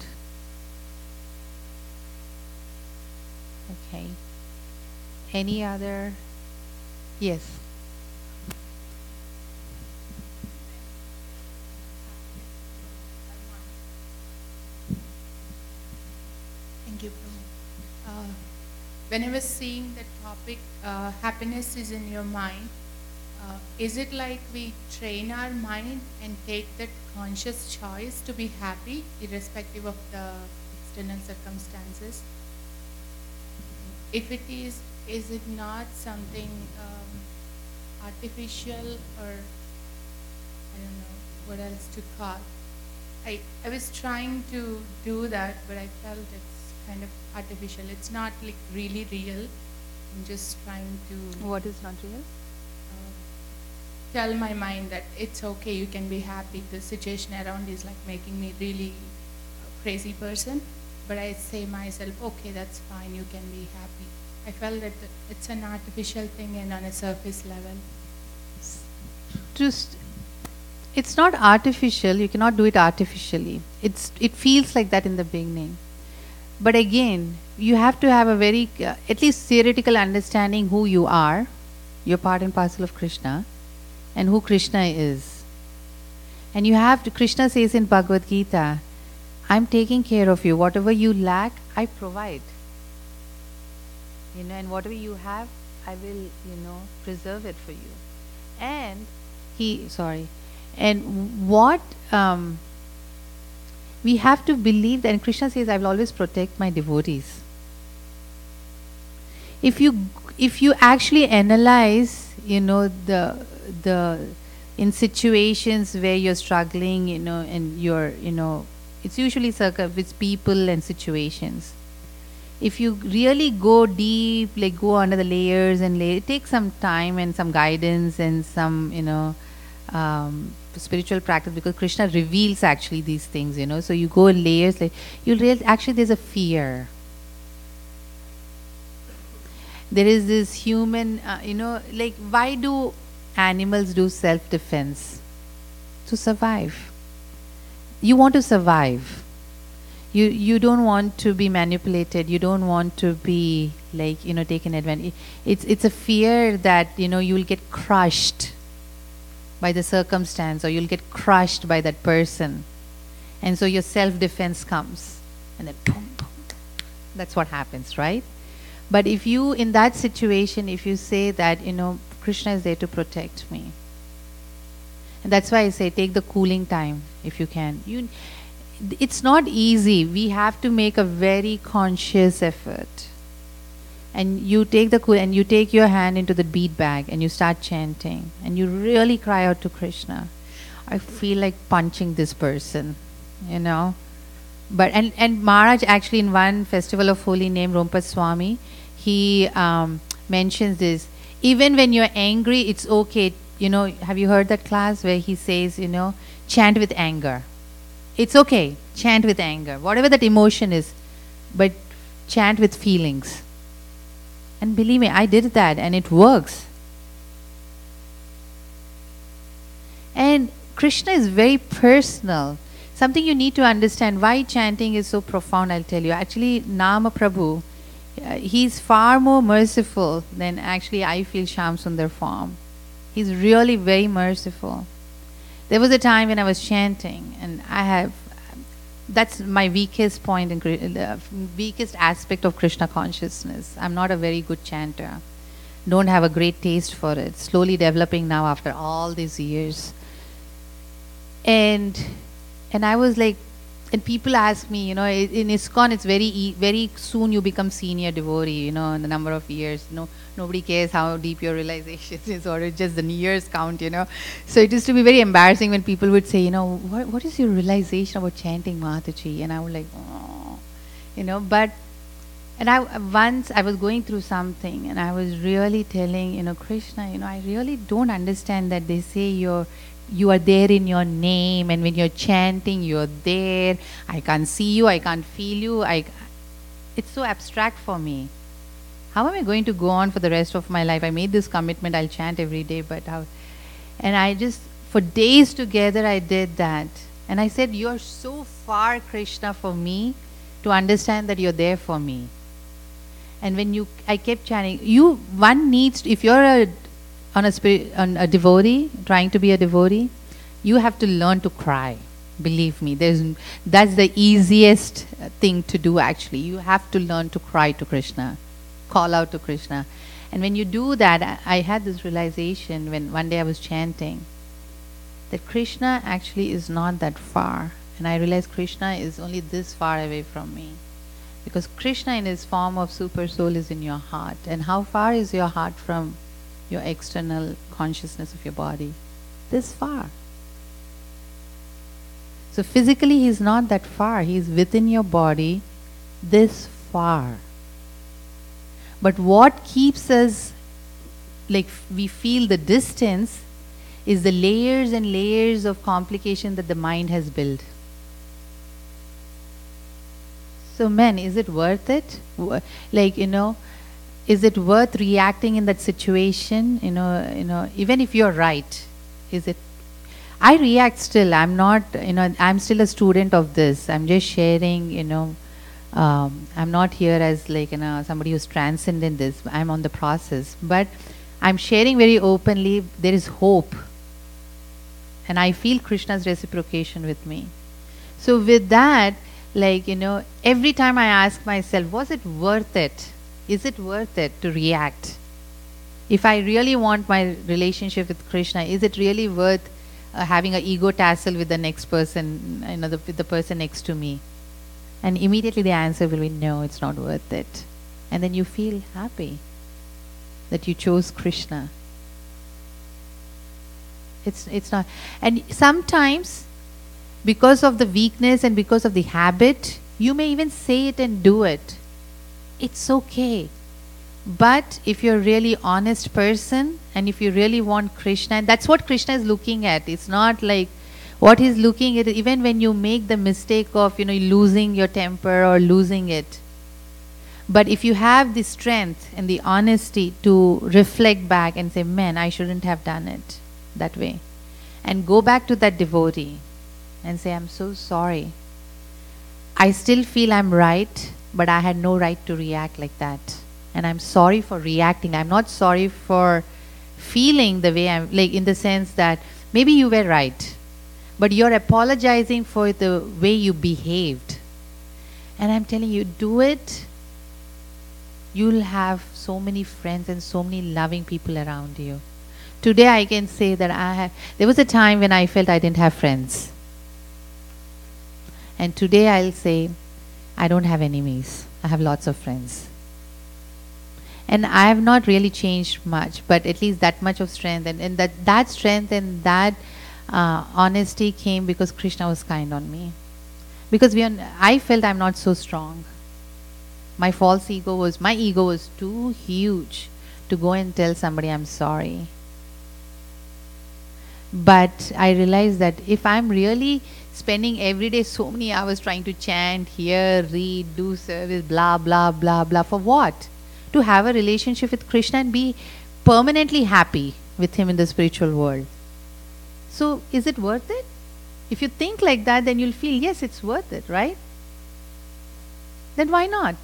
Okay. Any other? Yes. Thank you, Prabhu. When I was seeing the topic, happiness is in your mind, is it like we train our mind and take that conscious choice to be happy, irrespective of the external circumstances? If it is it not something artificial, or I don't know what else to call? I was trying to do that, but I felt it's kind of artificial. It's not like really real. I'm just trying to... What is not real? Tell my mind that it's okay, you can be happy. The situation around is like making me really a crazy person. But I say myself, okay, that's fine, you can be happy. I felt that it's an artificial thing and on a surface level. It's not artificial. You cannot do it artificially. It feels like that in the beginning. But again, you have to have a very, at least theoretical understanding who you are. You're part and parcel of Krishna. And who Krishna is. And you have to, Krishna says in Bhagavad Gita, I'm taking care of you. Whatever you lack, I provide. And whatever you have, I will, preserve it for you. And what we have to believe that, and Krishna says, I will always protect my devotees. If you actually analyze, in situations where you're struggling, and you're, it's usually with people and situations. If you really go deep, like go under the layers and it takes some time and some guidance and some, spiritual practice, because Krishna reveals actually these things, So you go in layers, like you'll realize actually there's a fear. There is this human, like why do animals do self-defense? To survive. You want to survive. You don't want to be manipulated. You don't want to be like, taken advantage. It's a fear that, you'll get crushed by the circumstance, or you'll get crushed by that person. And so your self-defense comes. And then boom, boom. That's what happens, right? But if you, in that situation, if you say that, Krishna is there to protect me. And that's why I say take the cooling time if you can. It's not easy. We have to make a very conscious effort. And you take and you take your hand into the bead bag and you start chanting. And you really cry out to Krishna. I feel like punching this person, But and Maharaj actually in one festival of holy name, Rompa Swami, he mentions this. Even when you're angry, it's okay. Have you heard that class where he says, chant with anger. It's okay. Chant with anger. Whatever that emotion is. But chant with feelings. And believe me, I did that and it works. And Krishna is very personal. Something you need to understand. Why chanting is so profound, I'll tell you. Actually, Nama Prabhu, he's far more merciful than actually I feel Shyam Sundar form. He's really very merciful. There was a time when I was chanting, and that's my weakest point, the weakest aspect of Krishna consciousness. I'm not a very good chanter. Don't have a great taste for it. Slowly developing now after all these years. And I was like, and people ask me, in ISKCON, it's very soon you become senior devotee, in the number of years. Nobody cares how deep your realization is, or it's just the years count, So it used to be very embarrassing when people would say, what is your realization about chanting Mataji? And I would like, oh, but And once I was going through something, and I was really telling, Krishna, I really don't understand that they say you are there in your name, and when you're chanting, you're there. I can't see you, I can't feel you. It's so abstract for me. How am I going to go on for the rest of my life? I made this commitment, I'll chant every day, but how? And I just, for days together, I did that. And I said, you're so far, Krishna, for me to understand that you're there for me. And when I kept chanting, one needs, if you're a devotee, trying to be a devotee, you have to learn to cry. Believe me, that's the easiest thing to do actually. You have to learn to cry to Krishna, call out to Krishna. And when you do that, I had this realization when one day I was chanting, that Krishna actually is not that far. And I realized Krishna is only this far away from me. Because Krishna in his form of super soul is in your heart. And how far is your heart from your external consciousness of your body? This far. So physically he's not that far. He's within your body this far. But what keeps us, like we feel the distance, is the layers and layers of complication that the mind has built. So men, is it worth it? Is it worth reacting in that situation? Even if you're right, is it? I react still. I'm not, I'm still a student of this. I'm just sharing, I'm not here as somebody who's transcendent this. I'm on the process. But I'm sharing very openly. There is hope. And I feel Krishna's reciprocation with me. So with that, every time I ask myself, was it worth it? Is it worth it to react? If I really want my relationship with Krishna, is it really worth having an ego tassel with the next person, with the person next to me? And immediately the answer will be, no, it's not worth it. And then you feel happy that you chose Krishna. It's not. And sometimes, because of the weakness and because of the habit, you may even say it and do it. It's okay. But if you're a really honest person, and if you really want Krishna, and that's what Krishna is looking at. It's not like what he's looking at, even when you make the mistake of, losing your temper or losing it. But if you have the strength and the honesty to reflect back and say, man, I shouldn't have done it that way. And go back to that devotee and say, I'm so sorry. I still feel I'm right, but I had no right to react like that. And I'm sorry for reacting. I'm not sorry for feeling the way I'm, in the sense that maybe you were right, but you're apologizing for the way you behaved. And I'm telling you, do it. You'll have so many friends and so many loving people around you. Today I can say that there was a time when I felt I didn't have friends. And today I'll say, I don't have enemies. I have lots of friends. And I have not really changed much, but at least that much of strength. And that strength and that honesty came because Krishna was kind on me. Because I felt I'm not so strong. My ego was too huge to go and tell somebody I'm sorry. But I realized that if I'm really spending every day so many hours trying to chant, hear, read, do service, blah, blah, blah, blah, for what? To have a relationship with Krishna and be permanently happy with him in the spiritual world. So is it worth it? If you think like that, then you'll feel, yes, it's worth it, right? Then why not?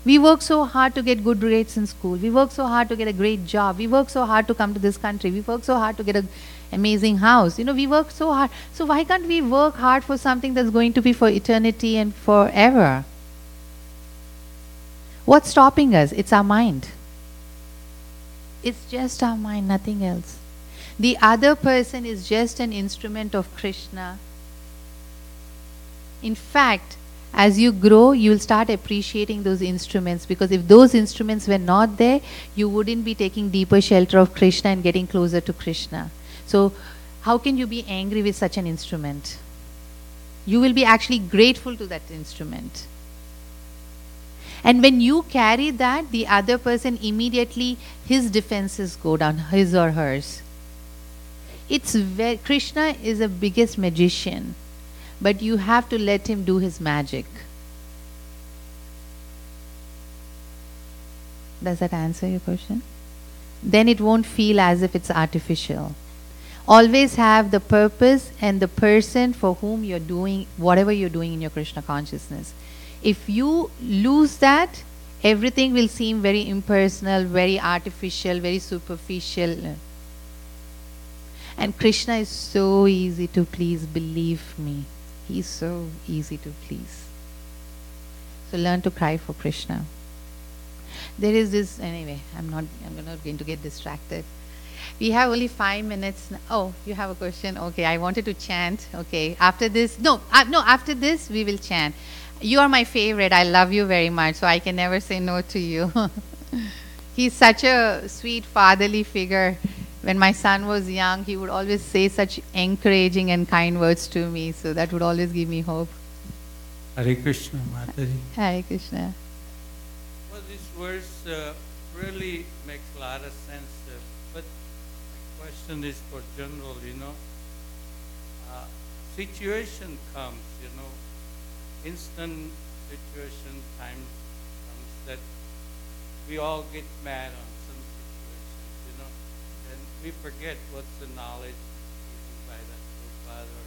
We work so hard to get good grades in school. We work so hard to get a great job. We work so hard to come to this country. We work so hard to get an amazing house. We work so hard. So why can't we work hard for something that's going to be for eternity and forever? What's stopping us? It's our mind. It's just our mind, nothing else. The other person is just an instrument of Krishna. In fact, as you grow, you will start appreciating those instruments, because if those instruments were not there, you wouldn't be taking deeper shelter of Krishna and getting closer to Krishna. So how can you be angry with such an instrument? You will be actually grateful to that instrument. And when you carry that, the other person immediately, his defenses go down, his or hers. It's Krishna is the biggest magician, but you have to let him do his magic. Does that answer your question? Then it won't feel as if it's artificial. Always have the purpose and the person for whom you're doing whatever you're doing in your Krishna consciousness. If you lose that, everything will seem very impersonal, very artificial, very superficial. And Krishna is so easy to please, believe me. He's so easy to please. So learn to cry for Krishna. There is this, anyway, I'm not going to get distracted. We have only 5 minutes. Oh, you have a question? Okay, I wanted to chant. Okay, after this, after this we will chant. You are my favorite. I love you very much, so I can never say no to you. He's such a sweet fatherly figure. When my son was young, he would always say such encouraging and kind words to me, so that would always give me hope. Hare Krishna, Mataji. Hare Krishna. Well, this verse really makes a lot of sense, but my question is for general, situation comes, instant situation time comes that we all get mad on some situations, and we forget what's the knowledge given by the Prabhupada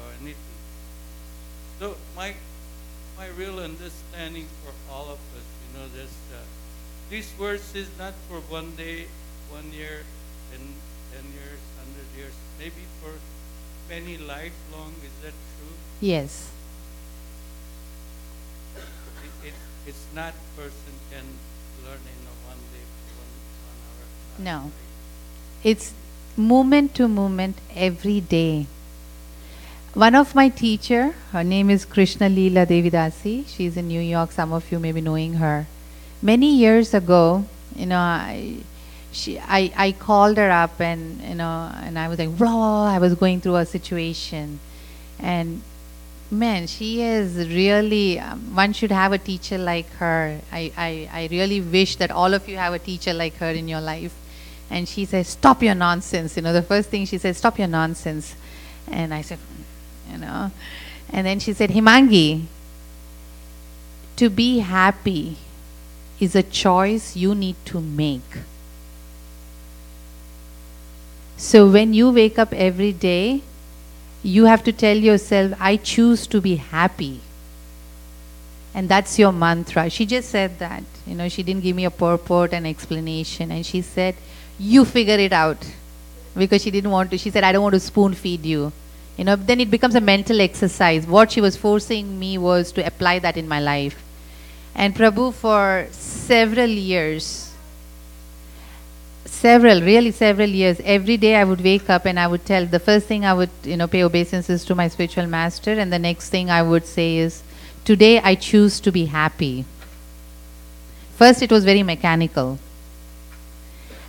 or anything. So my real understanding for all of us, this verse is not for 1 day, 1 year, 10 years, 100 years, maybe for many lifelong. Is that true? Yes. It's not person can learn in a 1 day for 1 hour. No. It's moment to moment every day. One of my teacher, her name is Krishna Devi Dasi. She's in New York. Some of you may be knowing her. Many years ago, I called her up and and I was like, raw. I was going through a situation, and man, she is really. One should have a teacher like her. I really wish that all of you have a teacher like her in your life. And she says, "Stop your nonsense." The first thing she says, "Stop your nonsense," and I said, and then she said, "Hemangi, to be happy is a choice you need to make. So when you wake up every day, you have to tell yourself, I choose to be happy. And that's your mantra." She just said that. She didn't give me a purport and explanation. And she said, you figure it out. Because she didn't want to. She said, I don't want to spoon feed you. Then it becomes a mental exercise. What she was forcing me was to apply that in my life. And Prabhu, for several years, several years, every day I would wake up and I would tell, the first thing I would, pay obeisances to my spiritual master, and the next thing I would say is, today I choose to be happy. First it was very mechanical.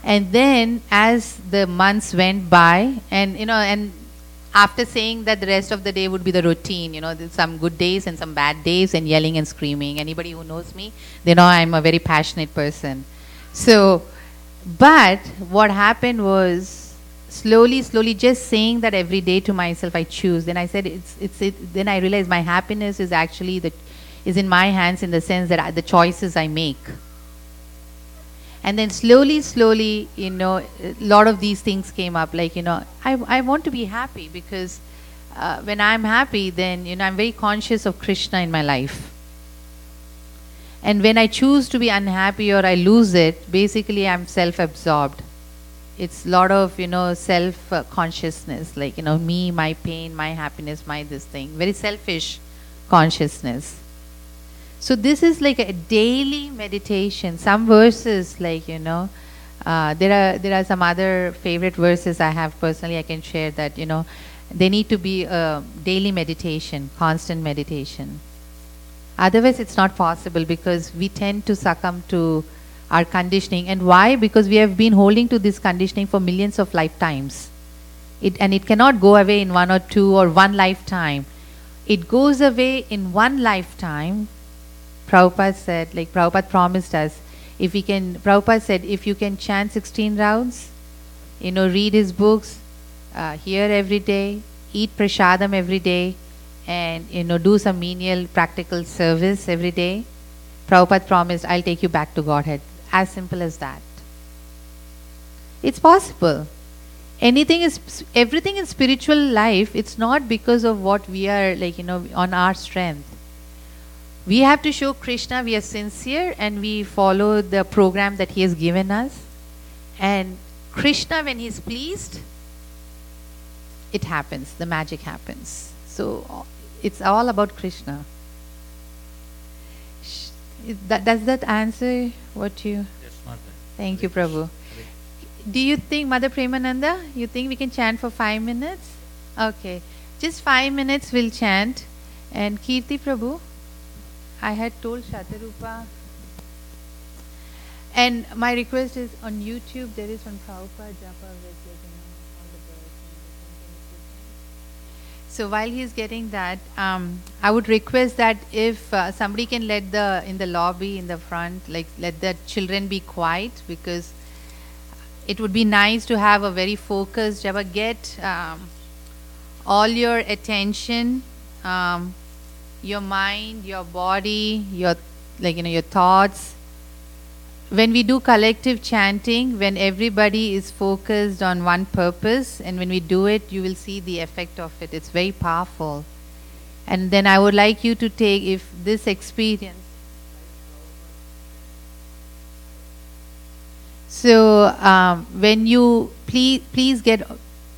And then as the months went by, and after saying that, the rest of the day would be the routine, there's some good days and some bad days and yelling and screaming. Anybody who knows me, they know I'm a very passionate person. So, but what happened was, slowly, just saying that every day to myself, I choose. Then I said, then I realized my happiness is actually is in my hands, in the sense that the choices I make. And then slowly, a lot of these things came up. Like, I want to be happy, because when I'm happy, then, I'm very conscious of Krishna in my life. And when I choose to be unhappy or I lose it, basically I'm self-absorbed. It's a lot of, self-consciousness, like, me, my pain, my happiness, my this thing. Very selfish consciousness. So this is like a daily meditation. Some verses, like, there are some other favorite verses I have personally. I can share that, they need to be a daily meditation, constant meditation. Otherwise it's not possible, because we tend to succumb to our conditioning. And why? Because we have been holding to this conditioning for millions of lifetimes. And it cannot go away in 1 or 2 or 1 lifetime. It goes away in 1 lifetime, Prabhupada said, like Prabhupada promised us, if we can, Prabhupada said, if you can chant 16 rounds, read his books, hear every day, eat prasadam every day, and do some menial practical service every day, Prabhupada promised, I'll take you back to Godhead. As simple as that. It's possible. Everything in spiritual life, it's not because of what we are on our strength. We have to show Krishna we are sincere and we follow the program that he has given us. And Krishna, when he is pleased, it happens, the magic happens. So it's all about Krishna. Does that answer what you... Yes, Mother. Thank you, Prabhu. Do you think, Mother Premananda, you think we can chant for 5 minutes? Okay. Just 5 minutes we'll chant. And Kirti Prabhu, I had told Shatarupa. And my request is on YouTube, there is one Prabhupada Japa with all the birds. So while he's getting that, I would request that if somebody can in the lobby, in the front, let the children be quiet, because it would be nice to have a very focused japa. Get all your attention, your mind, your body, your thoughts. When we do collective chanting, when everybody is focused on one purpose, and when we do it, you will see the effect of it. It's very powerful. And then I would like you to take, if this experience. So when you please get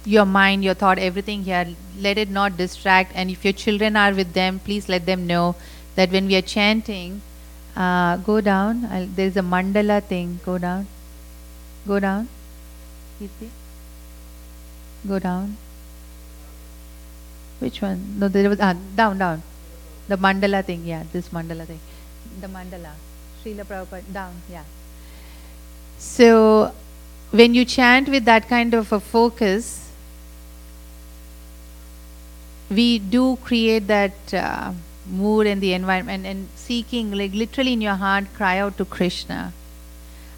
your mind, your thought, everything here, let it not distract. And if your children are with them, please let them know that when we are chanting, go down. There's a mandala thing. Go down. Go down. Go down. Which one? No, there was down. The mandala thing. Yeah, this mandala thing. The mandala. Srila Prabhupada. Down. Yeah. So when you chant with that kind of a focus, we do create that mood and the environment, and seeking, literally in your heart, cry out to Krishna.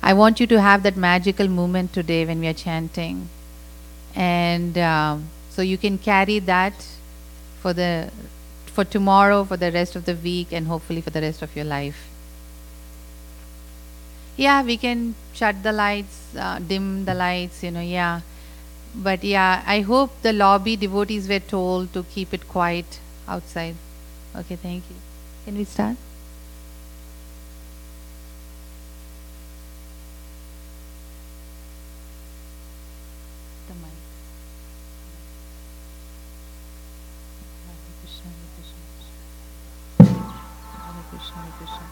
I want you to have that magical moment today when we are chanting. And so you can carry that for tomorrow, for the rest of the week, and hopefully for the rest of your life. Yeah, we can shut the lights, dim the lights, yeah. But yeah, I hope the lobby devotees were told to keep it quiet outside. Okay, thank you. Can we start? The mic. Hare Krishna, Hare Krishna. Hare Krishna, Hare Krishna.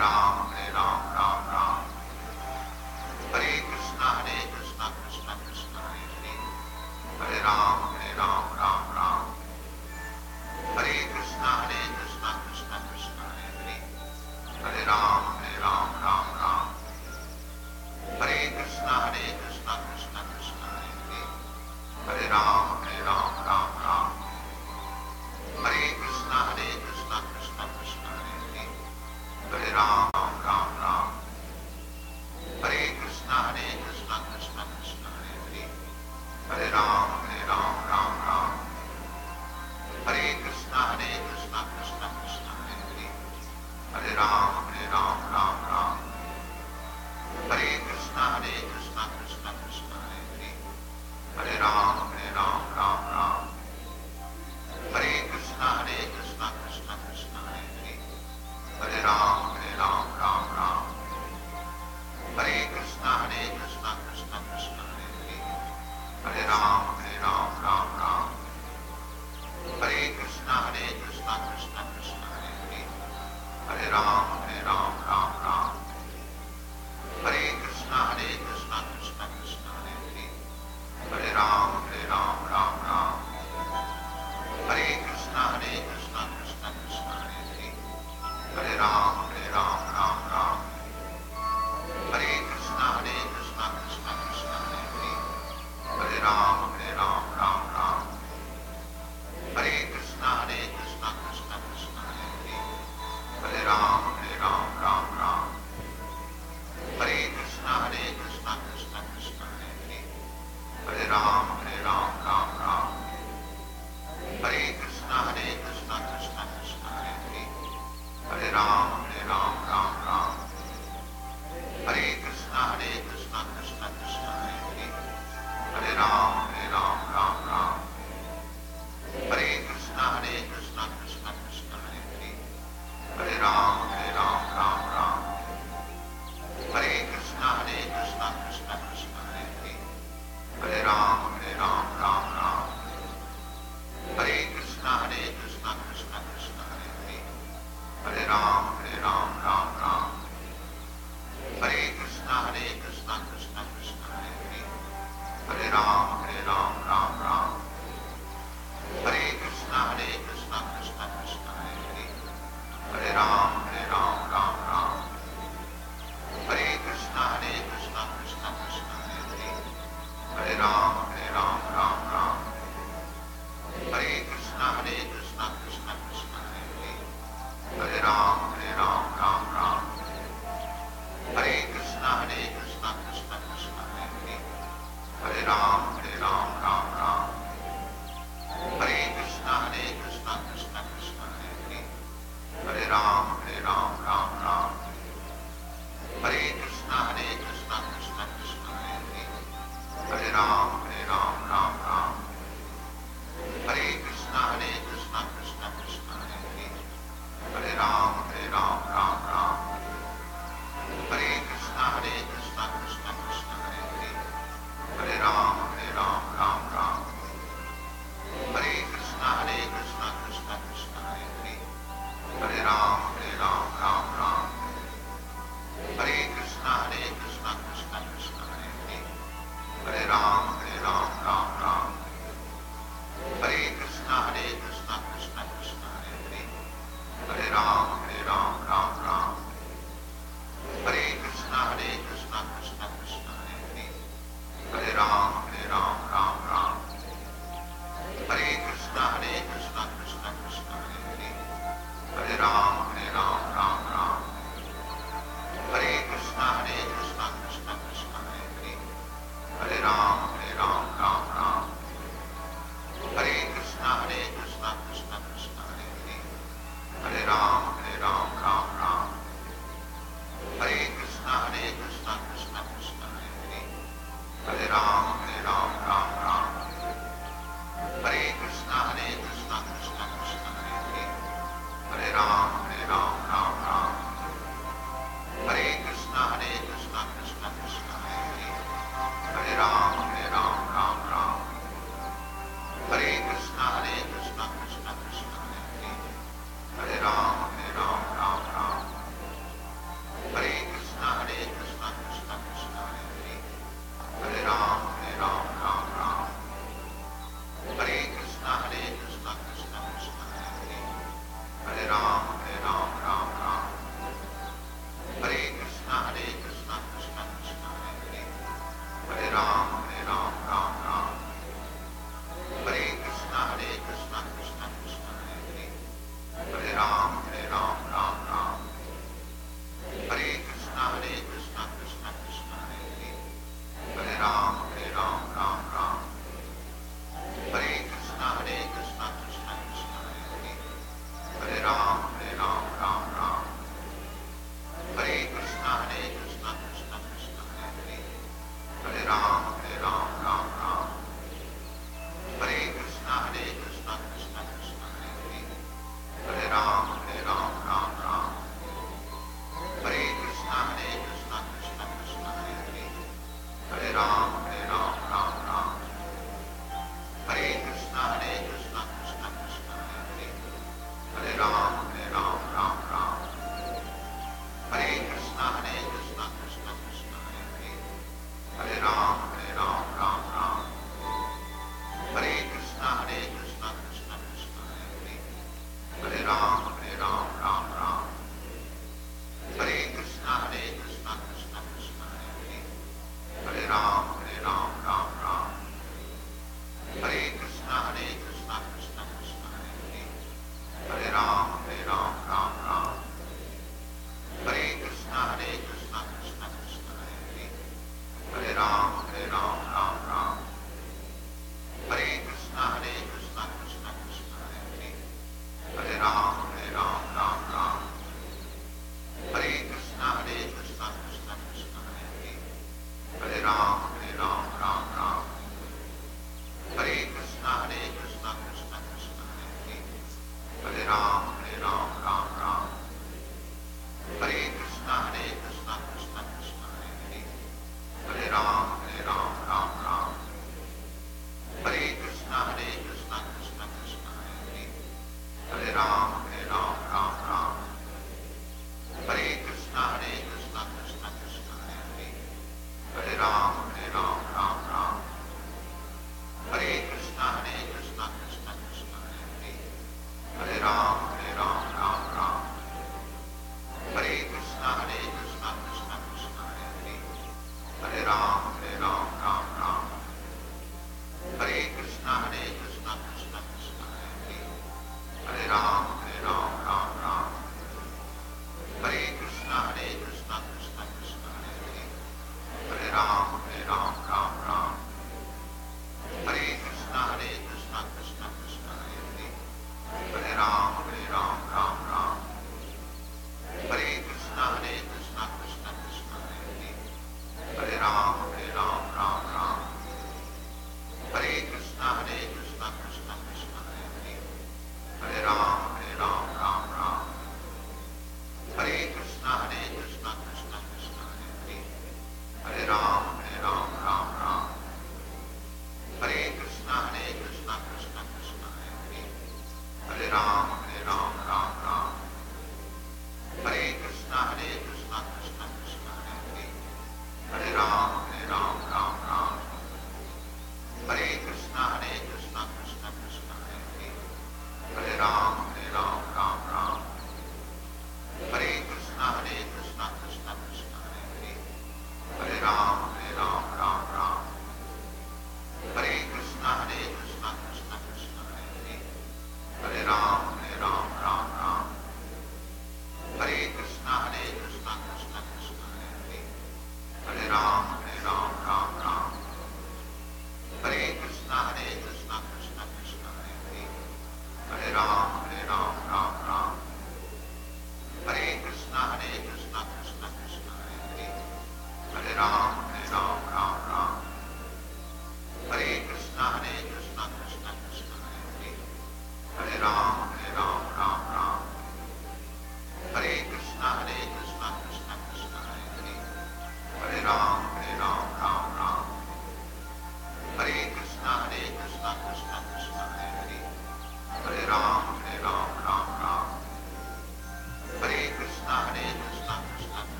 Hare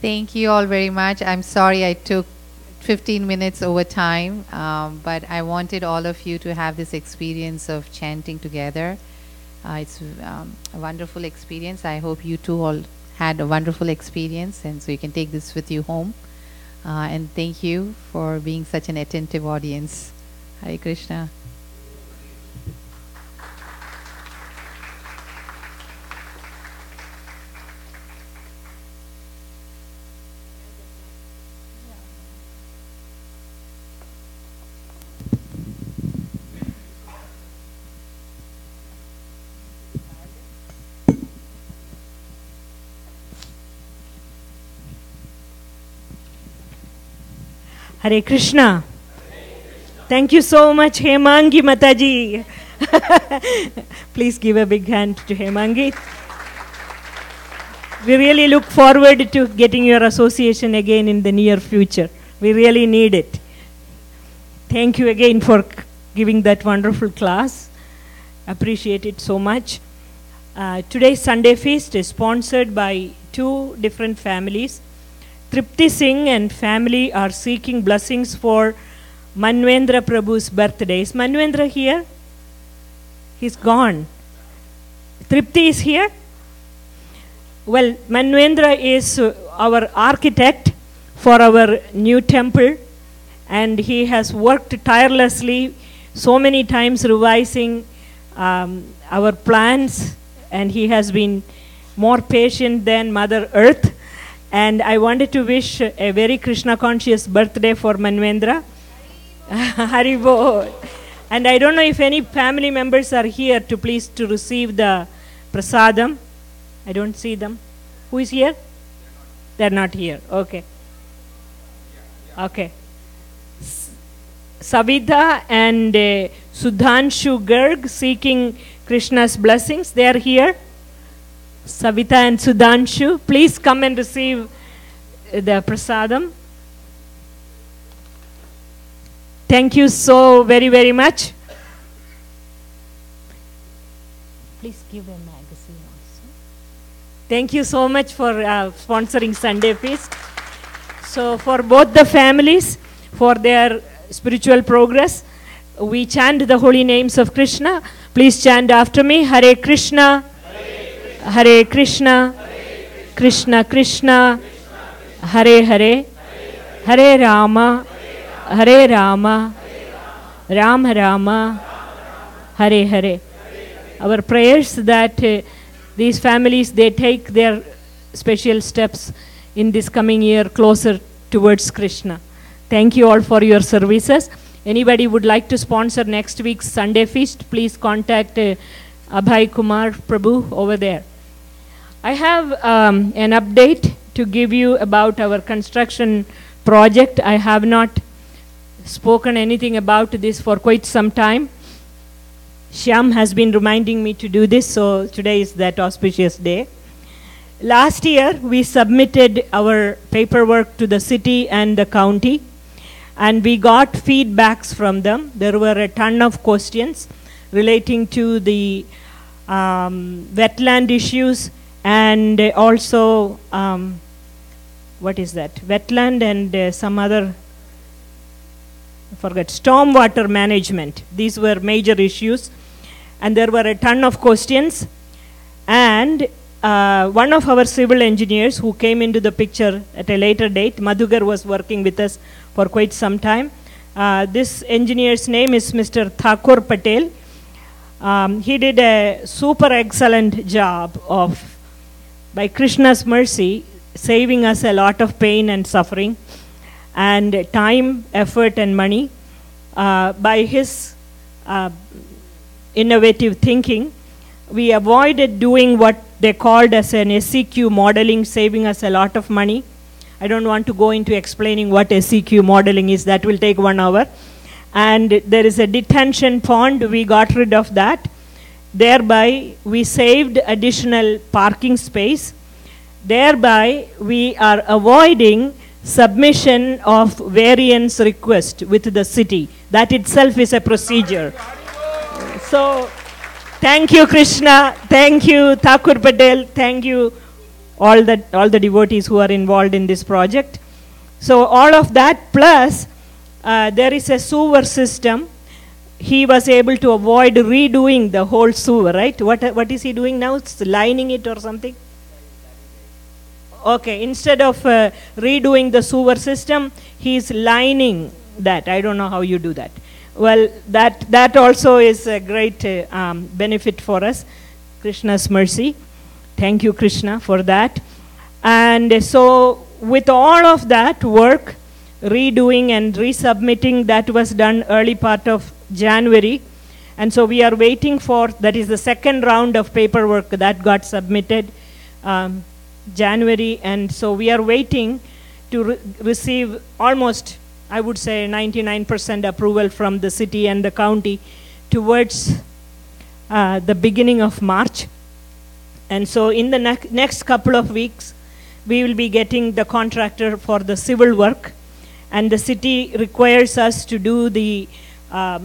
Thank you all very much. I'm sorry I took 15 minutes over time, but I wanted all of you to have this experience of chanting together. It's a wonderful experience. I hope you too all had a wonderful experience, and so you can take this with you home. And thank you for being such an attentive audience. Hare Krishna. Hare Krishna. Thank you so much, Hemangi Mataji. Please give a big hand to Hemangi. We really look forward to getting your association again in the near future. We really need it. Thank you again for giving that wonderful class. Appreciate it so much. Today's Sunday feast is sponsored by two different families. Tripti Singh and family are seeking blessings for Manvendra Prabhu's birthday. Is Manvendra here? He's gone. Tripti is here? Well, Manvendra is our architect for our new temple, and he has worked tirelessly so many times revising our plans, and he has been more patient than Mother Earth. And I wanted to wish a very Krishna conscious birthday for Manvendra. Haribo. And I don't know if any family members are here to please to receive the prasadam. I don't see them. Who is here? They're not here. Okay. Okay. Savita and Sudhanshu Garg seeking Krishna's blessings. They are here. Savita and Sudhanshu, please come and receive the prasadam. Thank you so very, very much. Please give a magazine also. Thank you so much for sponsoring Sunday Feast. So for both the families, for their spiritual progress, we chant the holy names of Krishna. Please chant after me. Hare Krishna. Hare Krishna, Krishna Krishna, Hare Hare, Hare Rama, Hare Rama, Rama Rama, Hare Hare. Our prayers that these families, they take their special steps in this coming year closer towards Krishna. Thank you all for your services. Anybody would like to sponsor next week's Sunday feast, please contact Abhay Kumar Prabhu over there. I have an update to give you about our construction project. I have not spoken anything about this for quite some time. Shyam has been reminding me to do this, so today is that auspicious day. Last year, we submitted our paperwork to the city and the county, and we got feedbacks from them. There were a ton of questions relating to the wetland issues, and also, what is that? Wetland and some other, I forgot, stormwater management. These were major issues. And there were a ton of questions. And one of our civil engineers who came into the picture at a later date, Madhugar was working with us for quite some time. This engineer's name is Mr. Thakur Patel. He did a super excellent job of, by Krishna's mercy, saving us a lot of pain and suffering and time, effort and money. By his innovative thinking, we avoided doing what they called as an SEQ modeling, saving us a lot of money. I don't want to go into explaining what SEQ modeling is. That will take 1 hour. And there is a detention pond. We got rid of that. Thereby, we saved additional parking space. Thereby, we are avoiding submission of variance request with the city. That itself is a procedure. So, thank you, Krishna. Thank you, Thakur Patel. Thank you, all the devotees who are involved in this project. So all of that plus there is a sewer system. He was able to avoid redoing the whole sewer, right? What is he doing now? It's lining it or something? Okay, instead of redoing the sewer system, he's lining that. I don't know how you do that. Well, that also is a great benefit for us. Krishna's mercy. Thank you, Krishna, for that. And so with all of that work, redoing and resubmitting, that was done early part of January. And so we are waiting for, that is the second round of paperwork that got submitted January. And so we are waiting to receive almost, I would say, 99% approval from the city and the county towards the beginning of March. And so in the next couple of weeks, we will be getting the contractor for the civil work. And the city requires us to do the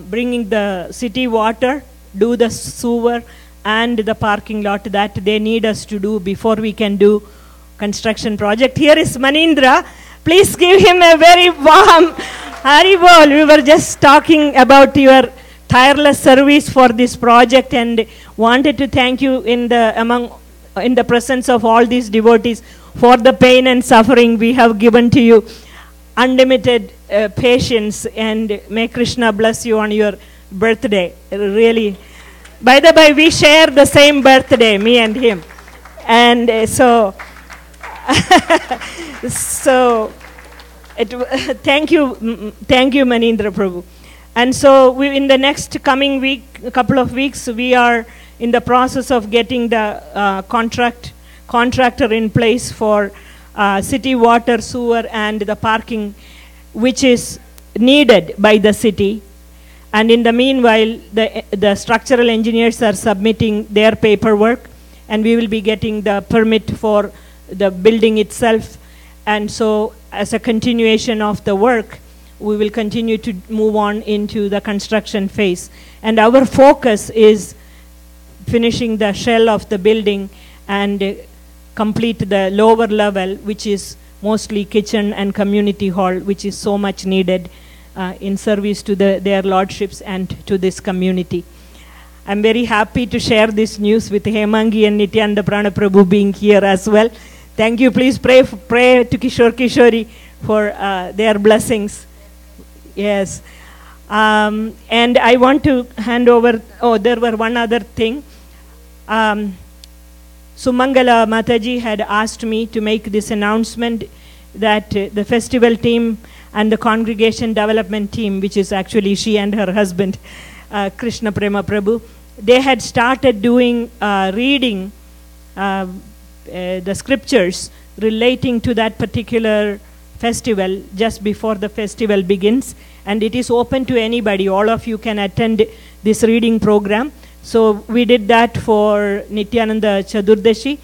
bringing the city water, do the sewer, and the parking lot that they need us to do before we can do construction project. Here is Manindra. Please give him a very warm Haribol. We were just talking about your tireless service for this project and wanted to thank you in the presence of all these devotees for the pain and suffering we have given to you. Unlimited patience, and may Krishna bless you on your birthday. Really. By the way, we share the same birthday, me and him. And so, thank you, Manindra Prabhu. And so, in the next coming week, a couple of weeks, we are in the process of getting the contractor in place for city water, sewer, and the parking, which is needed by the city. And in the meanwhile, the structural engineers are submitting their paperwork, and we will be getting the permit for the building itself. And so, as a continuation of the work, we will continue to move on into the construction phase. And our focus is finishing the shell of the building and complete the lower level, which is mostly kitchen and community hall, which is so much needed in service to their lordships and to this community. I'm very happy to share this news with Hemangi and Nityananda Prana Prabhu being here as well. Thank you. Please pray to Kishore Kishori for their blessings. Yes. And I want to hand over, there were one other thing. Sumangala Mataji had asked me to make this announcement that the festival team and the congregation development team, which is actually she and her husband, Krishna Prema Prabhu, they had started doing reading the scriptures relating to that particular festival just before the festival begins. And it is open to anybody. All of you can attend this reading program. So we did that for Nityananda Chaturdashi,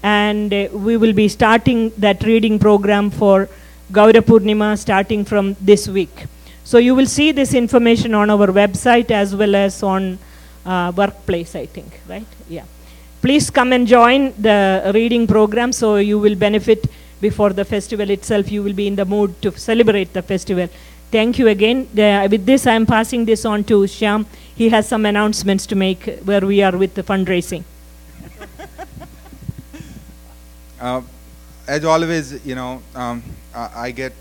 and we will be starting that reading program for Gaura Purnima starting from this week. So you will see this information on our website as well as on Workplace, I think, right? Yeah. Please come and join the reading program so you will benefit before the festival itself. You will be in the mood to celebrate the festival. Thank you again. With this, I am passing this on to Shyam. He has some announcements to make where we are with the fundraising. As always, you know, I get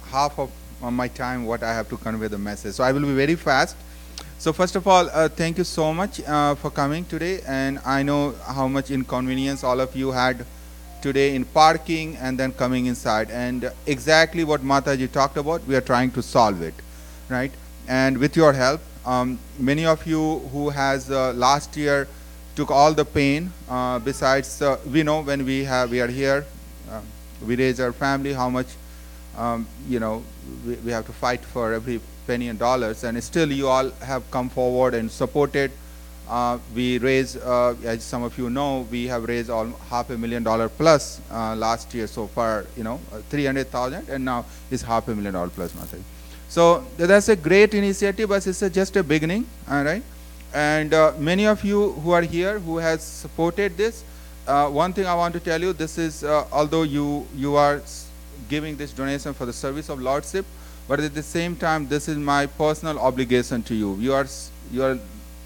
half of my time what I have to convey the message. So I will be very fast. So first of all, thank you so much for coming today. And I know how much inconvenience all of you had today in parking and then coming inside. And exactly what Mataji talked about, we are trying to solve it, right? And with your help, many of you who has last year took all the pain. Besides, we know when we are here, we raise our family, how much, you know, we have to fight for every penny and dollars, and still you all have come forward and supported. We raised, as some of you know, we have raised all $500,000 plus last year so far, you know, 300,000, and now it's $500,000 plus, Mataji. So that's a great initiative, but it's just a beginning, all right? And many of you who are here who has supported this, one thing I want to tell you, this is, although you are giving this donation for the service of Lordship, but at the same time, this is my personal obligation to you. You are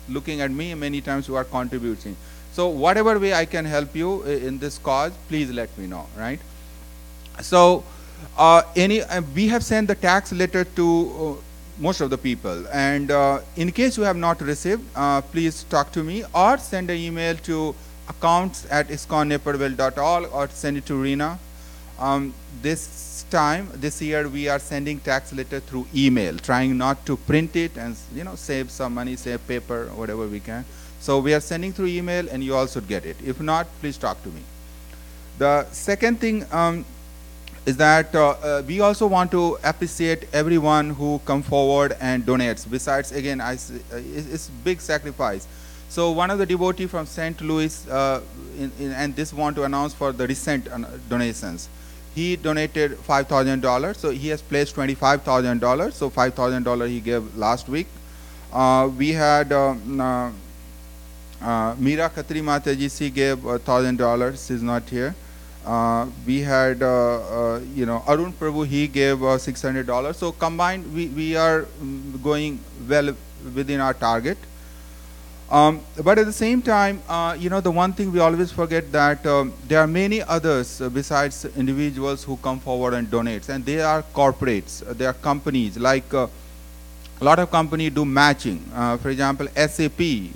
looking at me, many times you are contributing. So whatever way I can help you in this cause, please let me know, right? So we have sent the tax letter to most of the people, and in case you have not received, please talk to me or send an email to accounts@iskonnaperville.org or send it to Rena. This year we are sending tax letter through email, trying not to print it and save some money, save paper, whatever we can. So we are sending through email, and you all should get it. If not, please talk to me. The second thing is that we also want to appreciate everyone who come forward and donates. Besides, again, it's big sacrifice. So one of the devotee from St. Louis, and this want to announce for the recent donations. He donated $5,000, so he has placed $25,000. So $5,000 he gave last week. We had Meera Khatri Mataji, she gave $1,000. She's not here. We had Arun Prabhu, he gave $600. So combined, we are going well within our target. But at the same time, the one thing we always forget that there are many others besides individuals who come forward and donate, and they are corporates, they are companies. Like a lot of companies do matching. For example, SAP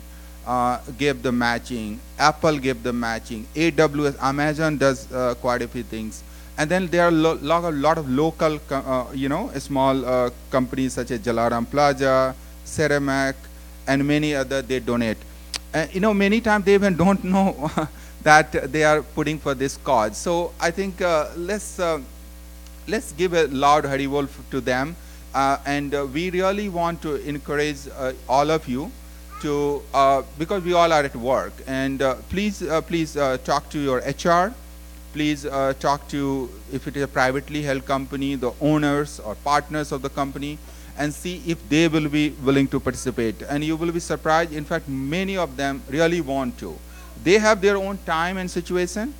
gave the matching, Apple gave the matching, AWS, Amazon does quite a few things. And then there are a lot of local, small companies such as Jalaram Plaza, Ceramac, and many other, they donate. Many times they even don't know that they are putting for this cause. So I think let's give a loud Haribol to them. And we really want to encourage all of you to, because we all are at work. And please talk to your HR. Please talk to, if it is a privately held company, the owners or partners of the company, and see if they will be willing to participate. And you will be surprised. In fact, many of them really want to. They have their own time and situation.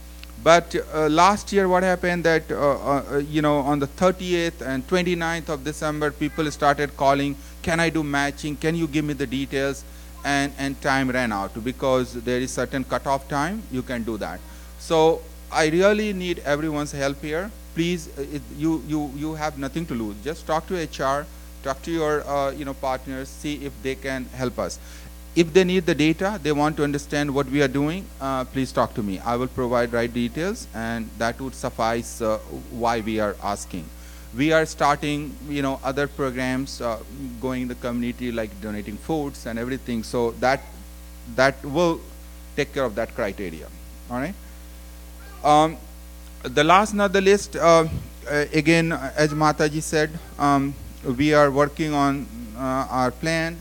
But last year, what happened that, on the 30th and 29th of December, people started calling, can I do matching? Can you give me the details? And time ran out, because there is certain cutoff time, you can do that. So I really need everyone's help here. Please, you have nothing to lose. Just talk to HR. Talk to your partners, see if they can help us. If they need the data, they want to understand what we are doing, please talk to me. I will provide right details, and that would suffice why we are asking. We are starting other programs going in the community, like donating foods and everything, so that will take care of that criteria. All right. The last on the list, again, as Mataji said, we are working on our plan.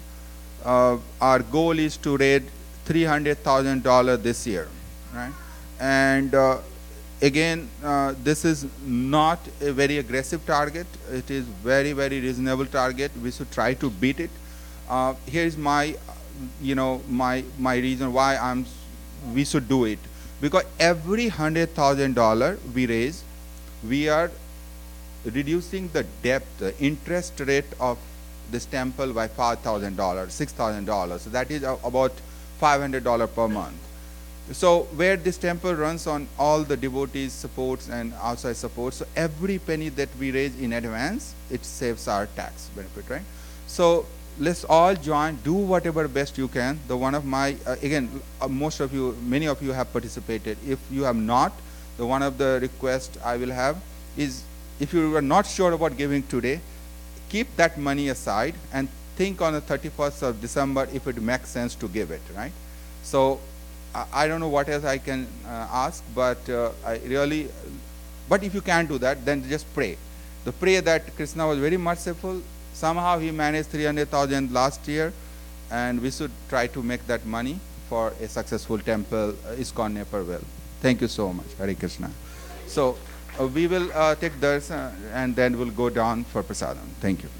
Our goal is to raise $300,000 this year, right? And again, this is not a very aggressive target. It is very, very reasonable target. We should try to beat it. Here is my, my reason why we should do it. Because every $100,000 we raise, we are reducing the debt, the interest rate of this temple by $5,000, $6,000. So that is about $500 per month. So where this temple runs on all the devotees supports and outside supports, so every penny that we raise in advance, it saves our tax benefit, right? So let's all join, do whatever best you can. The one of my, again, most of you, many of you have participated. If you have not, the one of the requests I will have is, if you are not sure about giving today, keep that money aside and think on the 31st of December if it makes sense to give it, right? So I don't know what else I can ask, but but if you can't do that, then just pray. The pray that Krishna was very merciful. Somehow he managed 300,000 last year, and we should try to make that money for a successful temple, ISKCON Naperville. Thank you so much. Hare Krishna. So we will take darshan and then we'll go down for prasadam. Thank you.